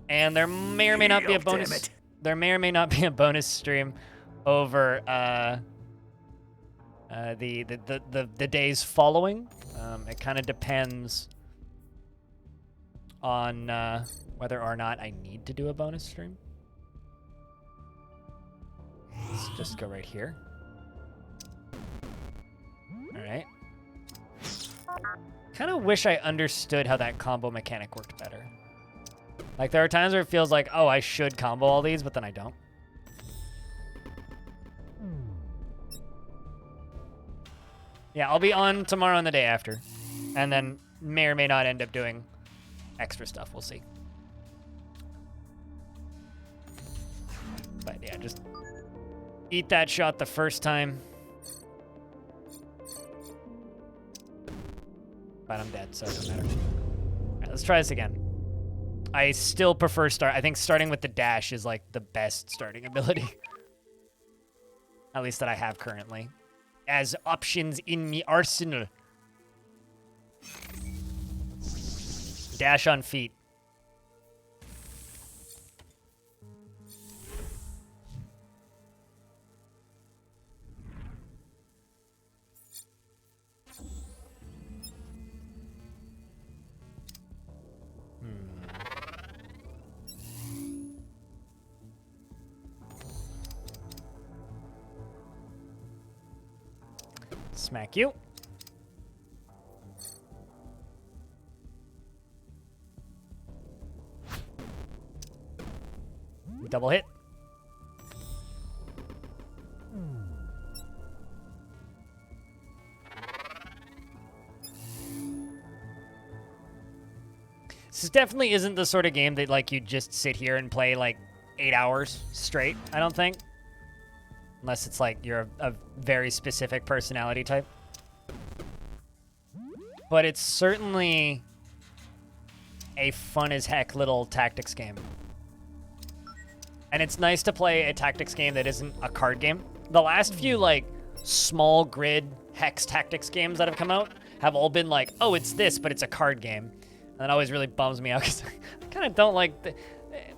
And there may or may not be a bonus. There may or may not be a bonus stream over the days following. It kind of depends on whether or not I need to do a bonus stream. Let's just go right here. Alright. Kind of wish I understood how that combo mechanic worked better. Like, there are times where it feels like, oh, I should combo all these, but then I don't. Yeah, I'll be on tomorrow and the day after. And then may or may not end up doing extra stuff. We'll see. But yeah, just eat that shot the first time. But I'm dead, so it doesn't matter. All right, let's try this again. I still prefer I think starting with the dash is like the best starting ability. At least that I have currently. As options in the arsenal. Dash on feet. Smack you. Double hit. This definitely isn't the sort of game that, like, you just sit here and play, like, 8 hours straight, I don't think. Unless it's, like, you're a very specific personality type. but it's certainly a fun as heck little tactics game. And it's nice to play a tactics game that isn't a card game. The last few, like, small grid hex tactics games that have come out have all been like, oh, it's this, but it's a card game. And that always really bums me out because I kind of don't like...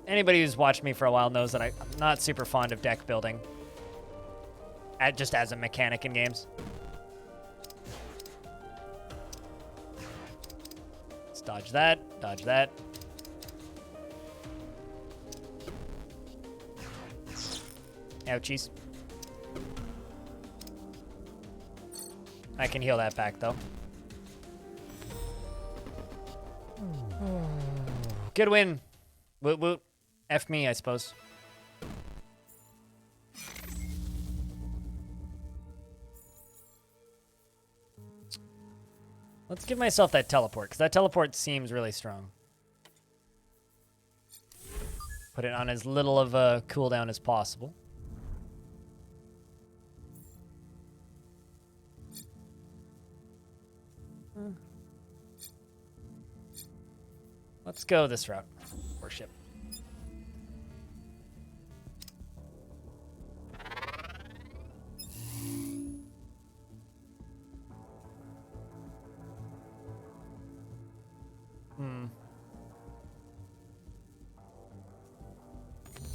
Anybody who's watched me for a while knows that I'm not super fond of deck building. Just as a mechanic in games. Let's dodge that, dodge that. Ouchies. I can heal that back, though. Good win. Woot woot. F me, I suppose. Let's give myself that teleport, because that teleport seems really strong. Put it on as little of a cooldown as possible. Let's go this route. Worship.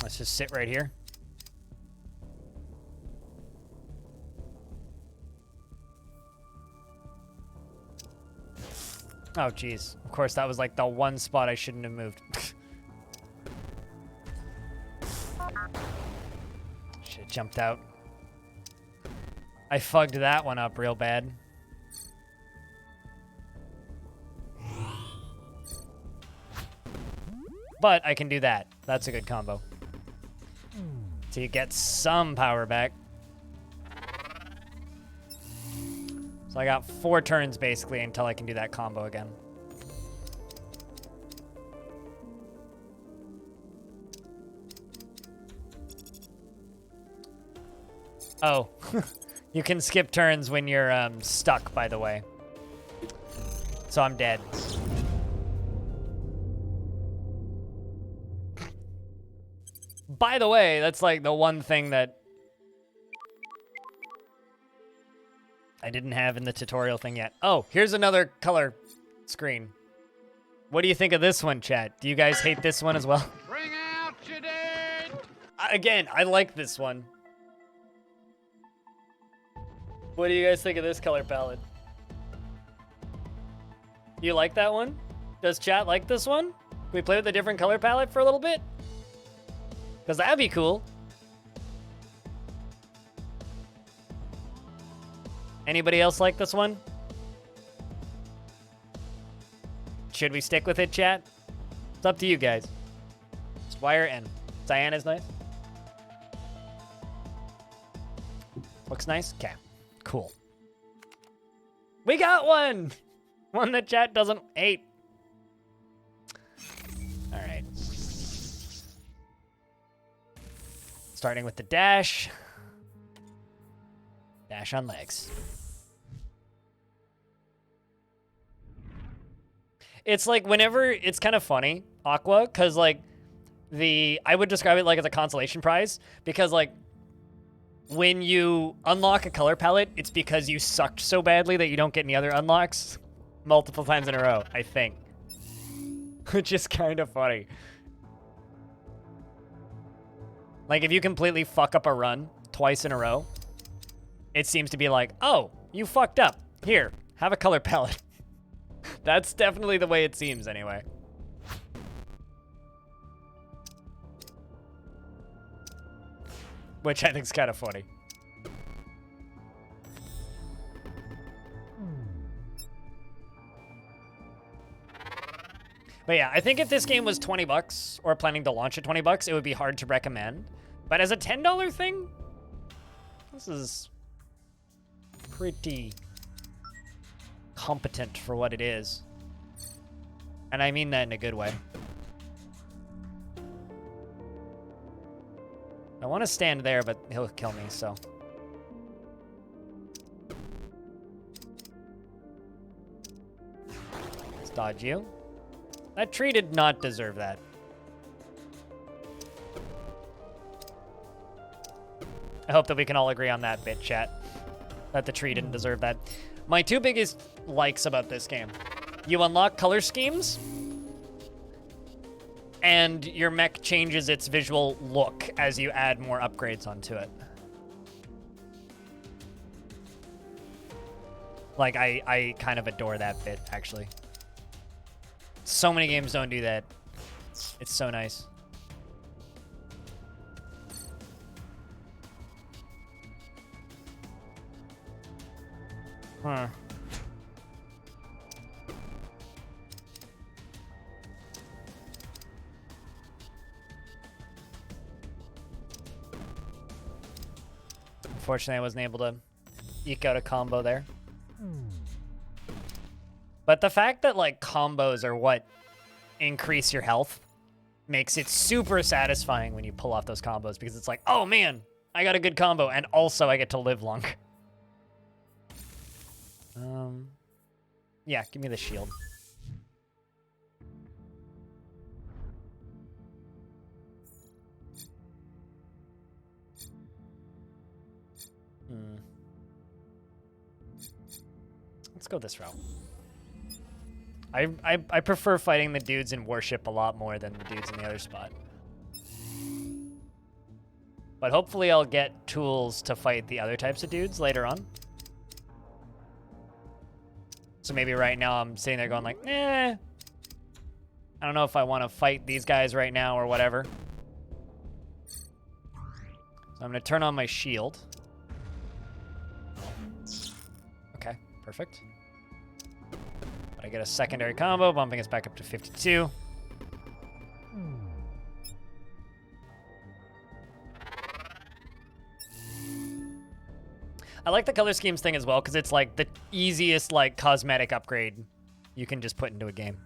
Let's just sit right here. Oh, geez. Of course, that was like the one spot I shouldn't have moved. Should have jumped out. I fugged that one up real bad. But I can do that. That's a good combo. So you get some power back. So I got 4 turns basically until I can do that combo again. Oh, you can skip turns when you're stuck, by the way. So I'm dead. By the way, that's like the one thing that I didn't have in the tutorial thing yet. Oh, here's another color screen. What do you think of this one, chat? Do you guys hate this one as well? Bring out your dead! Again, I like this one. What do you guys think of this color palette? You like that one? Does chat like this one? Can we play with a different color palette for a little bit? Because that'd be cool. Anybody else like this one? Should we stick with it, chat? It's up to you guys. Just Y or N. Cyan is nice. Looks nice? Okay. Cool. We got one! One that chat doesn't hate. Alright. Starting with the dash. Dash on legs. It's like whenever, it's kind of funny, Aqua, because like I would describe it like as a consolation prize, because like when you unlock a color palette, it's because you sucked so badly that you don't get any other unlocks multiple times in a row, I think. Which is kind of funny. Like if you completely fuck up a run twice in a row, it seems to be like, oh, you fucked up. Here, have a color palette. That's definitely the way it seems anyway. Which I think is kind of funny. But yeah, I think if this game was 20 bucks or planning to launch at 20 bucks, it would be hard to recommend. But as a $10 thing, this is pretty competent for what it is. And I mean that in a good way. I want to stand there, but he'll kill me, so. Dodge you. That tree did not deserve that. I hope that we can all agree on that bit, chat. That the tree didn't deserve that. My two biggest likes about this game. You unlock color schemes, and your mech changes its visual look as you add more upgrades onto it. Like, I kind of adore that bit, actually. So many games don't do that. It's so nice. Huh. Unfortunately, I wasn't able to eke out a combo there. But the fact that, like, combos are what increase your health makes it super satisfying when you pull off those combos, because it's like, oh man, I got a good combo, and also I get to live longer. Yeah, give me the shield. Let's go this route. I prefer fighting the dudes in worship a lot more than the dudes in the other spot. But hopefully I'll get tools to fight the other types of dudes later on. So maybe right now I'm sitting there going like, eh, I don't know if I want to fight these guys right now or whatever. So I'm going to turn on my shield. Okay, perfect. But I get a secondary combo, bumping us back up to 52. I like the color schemes thing as well, because it's like the easiest like cosmetic upgrade you can just put into a game.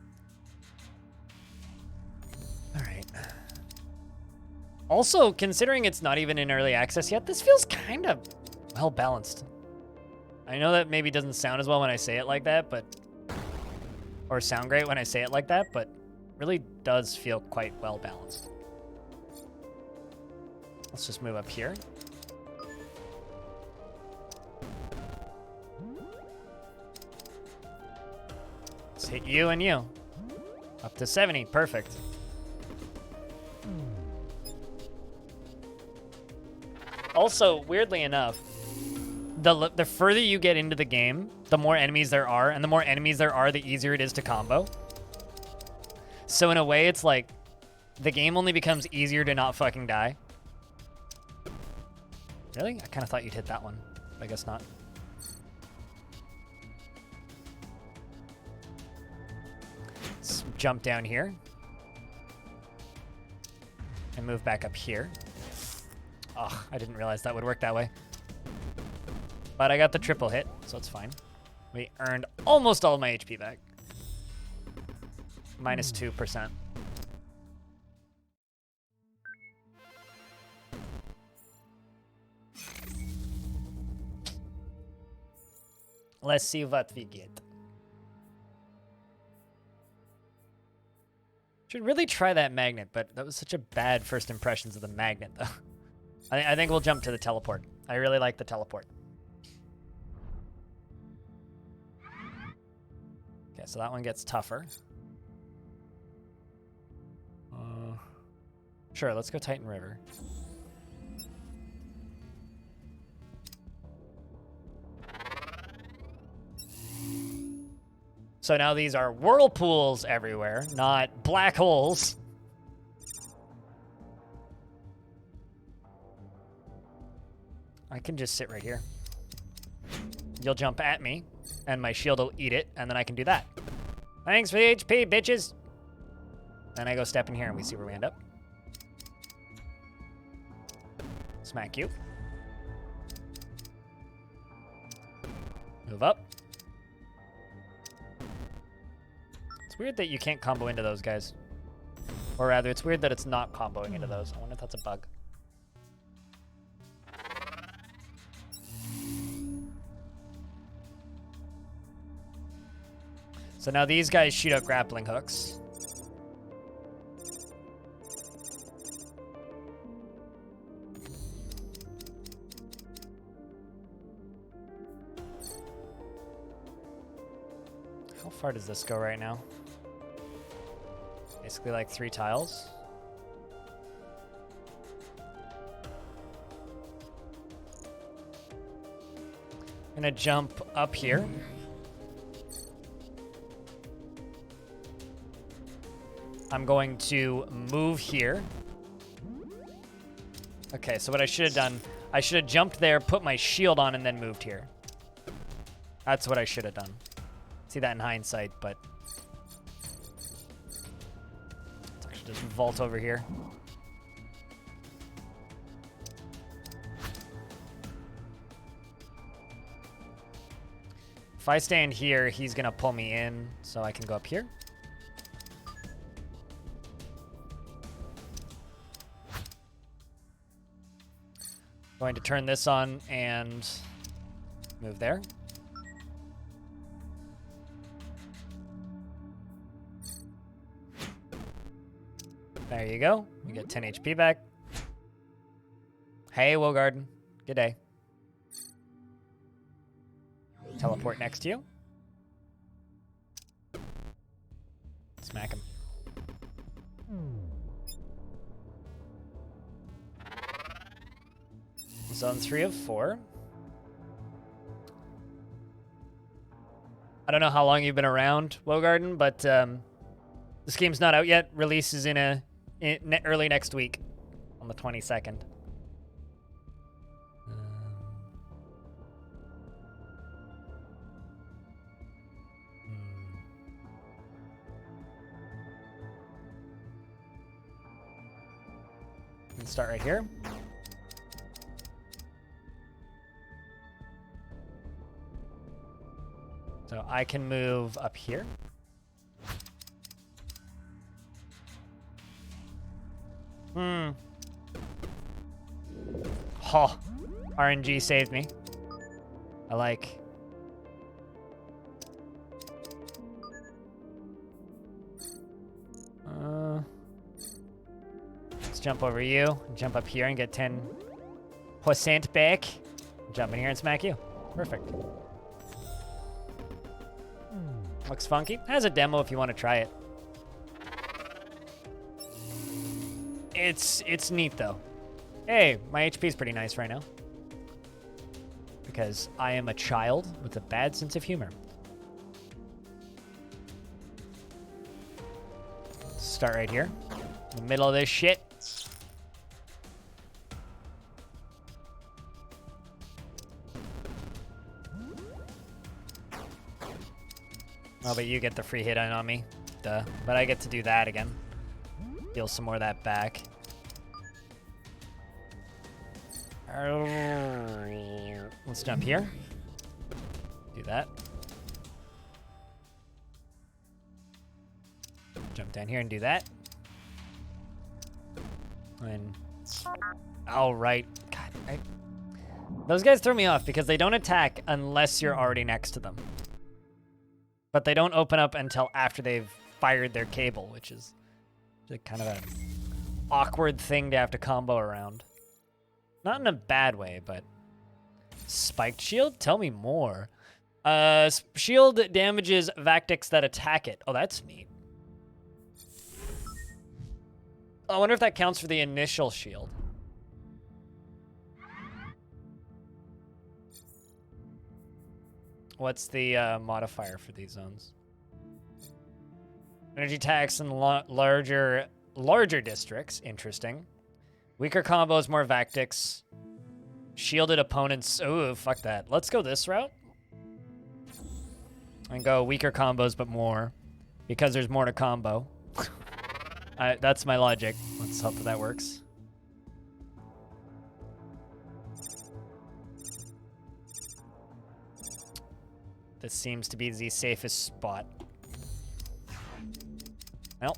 All right. Also, considering it's not even in early access yet, this feels kind of well balanced. I know that maybe doesn't sound as well when I say it like that, but or sound great when I say it like that, but really does feel quite well balanced. Let's just move up here. Let's hit you and you. Up to 70, perfect. Also, weirdly enough, the further you get into the game, the more enemies there are, and the more enemies there are, the easier it is to combo. So in a way, it's like, the game only becomes easier to not fucking die. Really? I kind of thought you'd hit that one, but I guess not. Let's jump down here. And move back up here. Oh, I didn't realize that would work that way. But I got the triple hit, so it's fine. We earned almost all of my HP back. Minus 2%. Let's see what we get. Should really try that magnet, but that was such a bad first impressions of the magnet, though. I think we'll jump to the teleport. I really like the teleport. Okay, so that one gets tougher. Sure, let's go Titan River. So now these are whirlpools everywhere, not black holes. I can just sit right here. You'll jump at me, and my shield will eat it, and then I can do that. Thanks for the HP, bitches! Then I go step in here, and we see where we end up. Smack you. Move up. It's weird that you can't combo into those guys. Or rather, it's weird that it's not comboing into those. I wonder if that's a bug. So now these guys shoot out grappling hooks. How far does this go right now? Basically like 3 tiles. I'm gonna jump up here. I'm going to move here. Okay, so what I should have done, I should have jumped there, put my shield on, and then moved here. That's what I should have done. See that in hindsight, but let's actually just vault over here. If I stand here, he's gonna pull me in, so I can go up here. Going to turn this on and move there. There you go. We get 10 HP back. Hey, Wilgarden. Good day. Teleport next to you. Smack him. Zone 3 of 4. I don't know how long you've been around, Wogarden, but this game's not out yet. Release is in early next week, on the 22nd. We can start right here. So I can move up here. Oh, RNG saved me. I like. Let's jump over you, jump up here and get 10% back. Jump in here and smack you. Perfect. Looks funky. Has a demo if you want to try it. It's neat though. Hey, my HP is pretty nice right now. Because I am a child with a bad sense of humor. Start right here. In the middle of this shit. Oh, but you get the free hit on me. Duh. But I get to do that again. Deal some more of that back. Let's jump here. Do that. Jump down here and do that. And all right. God, those guys throw me off because they don't attack unless you're already next to them. But they don't open up until after they've fired their cable, which is kind of an awkward thing to have to combo around. Not in a bad way, but... Spiked shield? Tell me more. Shield damages Vactics that attack it. Oh, that's neat. I wonder if that counts for the initial shield. What's the modifier for these zones? Energy tax in larger districts. Interesting. Weaker combos, more Vactics. Shielded opponents. Ooh, fuck that. Let's go this route. And go weaker combos, but more. Because there's more to combo. That's my logic. Let's hope that works. This seems to be the safest spot. Well.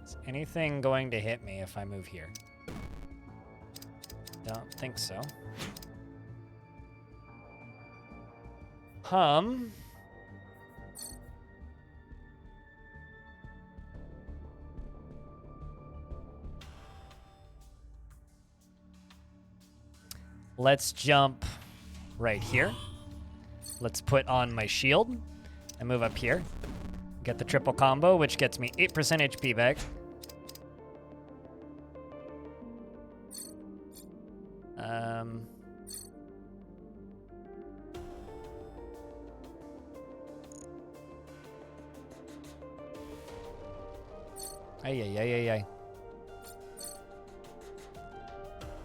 Is anything going to hit me if I move here? Don't think so. Let's jump right here. Let's put on my shield and move up here. Get the triple combo, which gets me 8% HP back. Ay.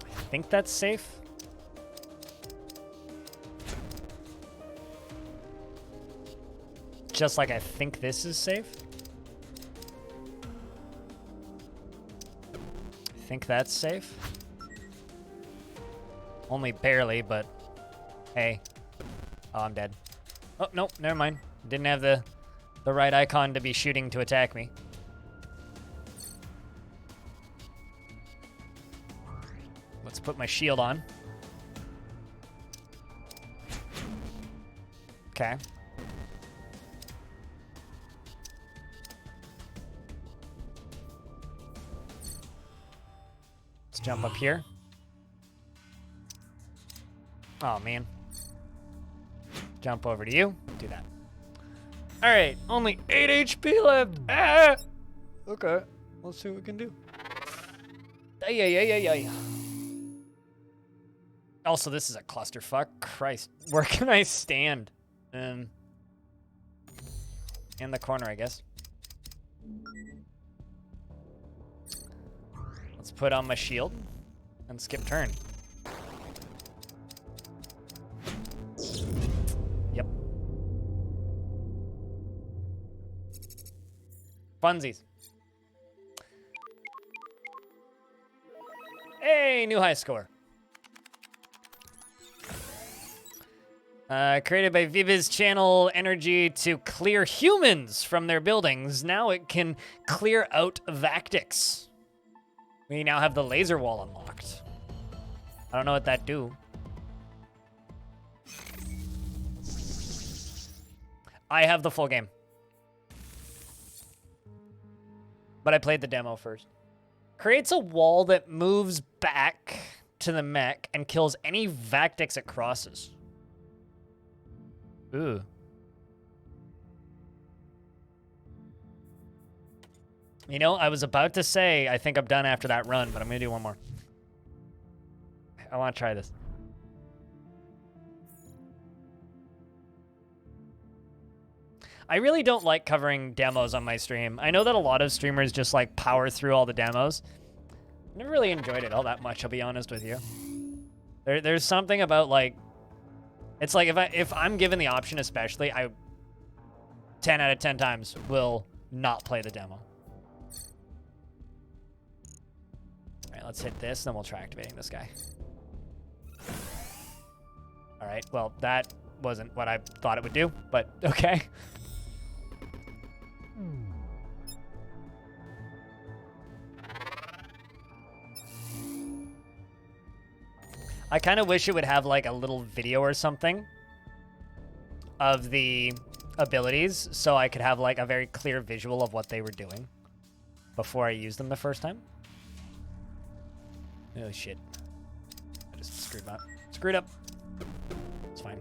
I think that's safe. Just like I think this is safe. I think that's safe. Only barely, but hey. Oh, I'm dead. Oh, nope, never mind. Didn't have the right icon to be shooting to attack me. Let's put my shield on. Okay. Let's jump up here. Oh, man. Jump over to you. Do that. All right, only 8 HP left. Ah! Okay, let's see what we can do. Ay. Also, this is a clusterfuck. Christ, where can I stand? In the corner, I guess. Let's put on my shield and skip turn. Yep. Funsies. Hey, new high score. Created by Viva's channel energy to clear humans from their buildings. Now it can clear out Vactics. We now have the laser wall unlocked. I don't know what that do. I have the full game. But I played the demo first. Creates a wall that moves back to the mech and kills any Vactics it crosses. Ooh. You know, I was about to say I think I'm done after that run, but I'm gonna do one more. I want to try this. I really don't like covering demos on my stream. I know that a lot of streamers just like power through all the demos. Never really enjoyed it all that much, I'll be honest with you. There's something about like, it's like if I'm given the option, especially, I 10 out of 10 times will not play the demo. All right, let's hit this, then we'll try activating this guy. All right, well, that wasn't what I thought it would do, but okay. I kind of wish it would have like a little video or something of the abilities so I could have like a very clear visual of what they were doing before I used them the first time. Oh shit. I just screwed up. Screwed up. It's fine.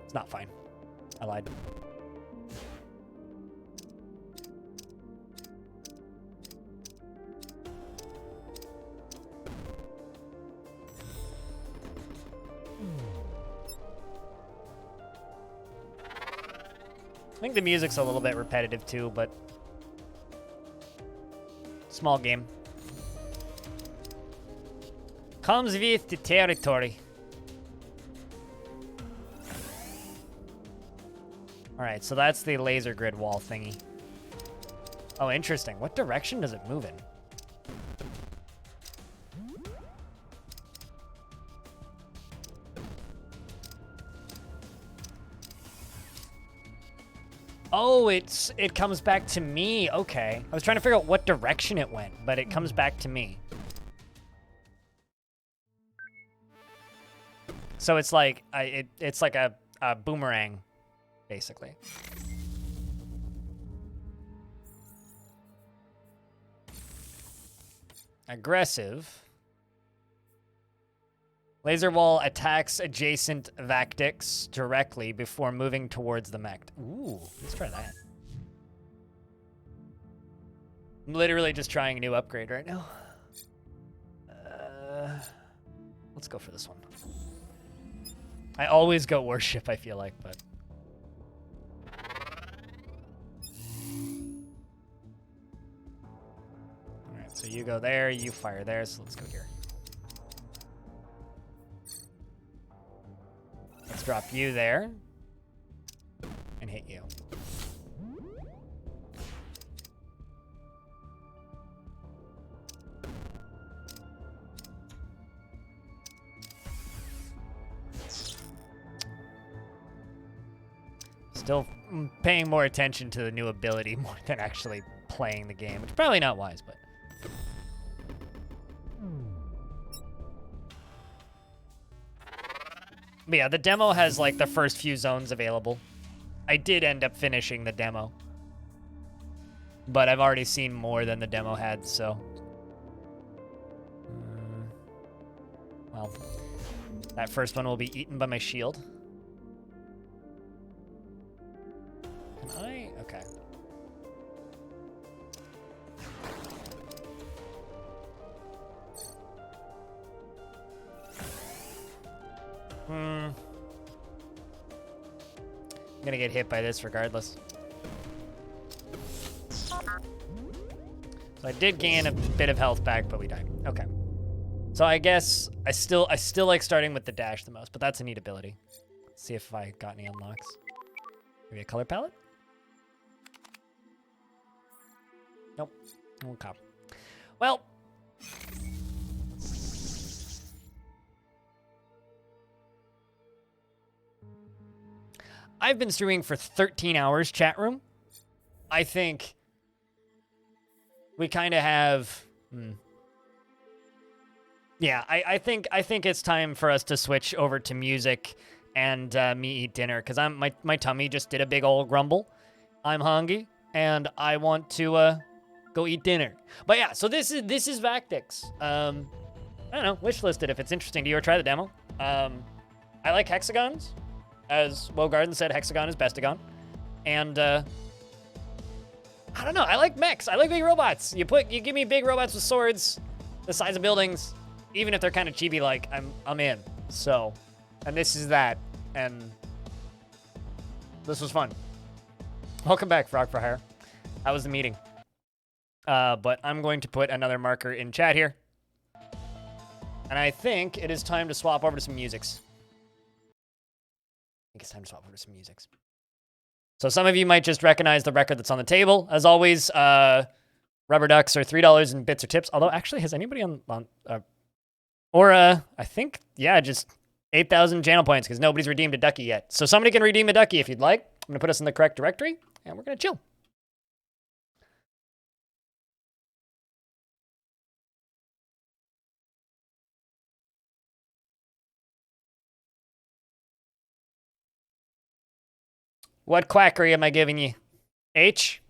It's not fine. I lied. I think the music's a little bit repetitive too, but small game. Comes with the territory. All right, so that's the laser grid wall thingy. Oh, interesting. What direction does it move in? Oh, it comes back to me. Okay. I was trying to figure out what direction it went, but it comes back to me. So it's like it's like a boomerang, basically. Aggressive. Laser wall attacks adjacent Vactics directly before moving towards the mech. Ooh, let's try that. I'm literally just trying a new upgrade right now. Let's go for this one. I always go worship, I feel like, but... Alright, so you go there, you fire there, so let's go here. Let's drop you there. And hit you. Still paying more attention to the new ability more than actually playing the game, which is probably not wise, but... But yeah, the demo has like the first few zones available. I did end up finishing the demo. But I've already seen more than the demo had, so... well, that first one will be eaten by my shield. Can I? Okay. I'm gonna get hit by this regardless. So I did gain a bit of health back, but we died. Okay. So I guess I still like starting with the dash the most, but that's a neat ability. Let's see if I got any unlocks. Maybe a color palette? Nope. Okay. Well. I've been streaming for 13 hours, chat room. I think we kind of have... Yeah, I think it's time for us to switch over to music and me eat dinner, because my tummy just did a big old grumble. I'm hungry, and I want to go eat dinner. But yeah, so this is Vactics. I don't know, wishlisted if it's interesting to you, or try the demo. I like hexagons. As Wogarden said, hexagon is bestagon. And I don't know, I like mechs. I like big robots. You give me big robots with swords the size of buildings, even if they're kind of chibi-like, I'm in. So, and this is that, and this was fun. Welcome back, Frog for Hire. That was the meeting. But I'm going to put another marker in chat here. And I think it is time to swap over to some musics. I think it's time to swap over to some musics. So some of you might just recognize the record that's on the table. As always, Rubber Ducks are $3 in bits or tips. Although, actually, has anybody I think, yeah, just 8,000 channel points because nobody's redeemed a ducky yet. So somebody can redeem a ducky if you'd like. I'm going to put us in the correct directory, and we're going to chill. What quackery am I giving you? H?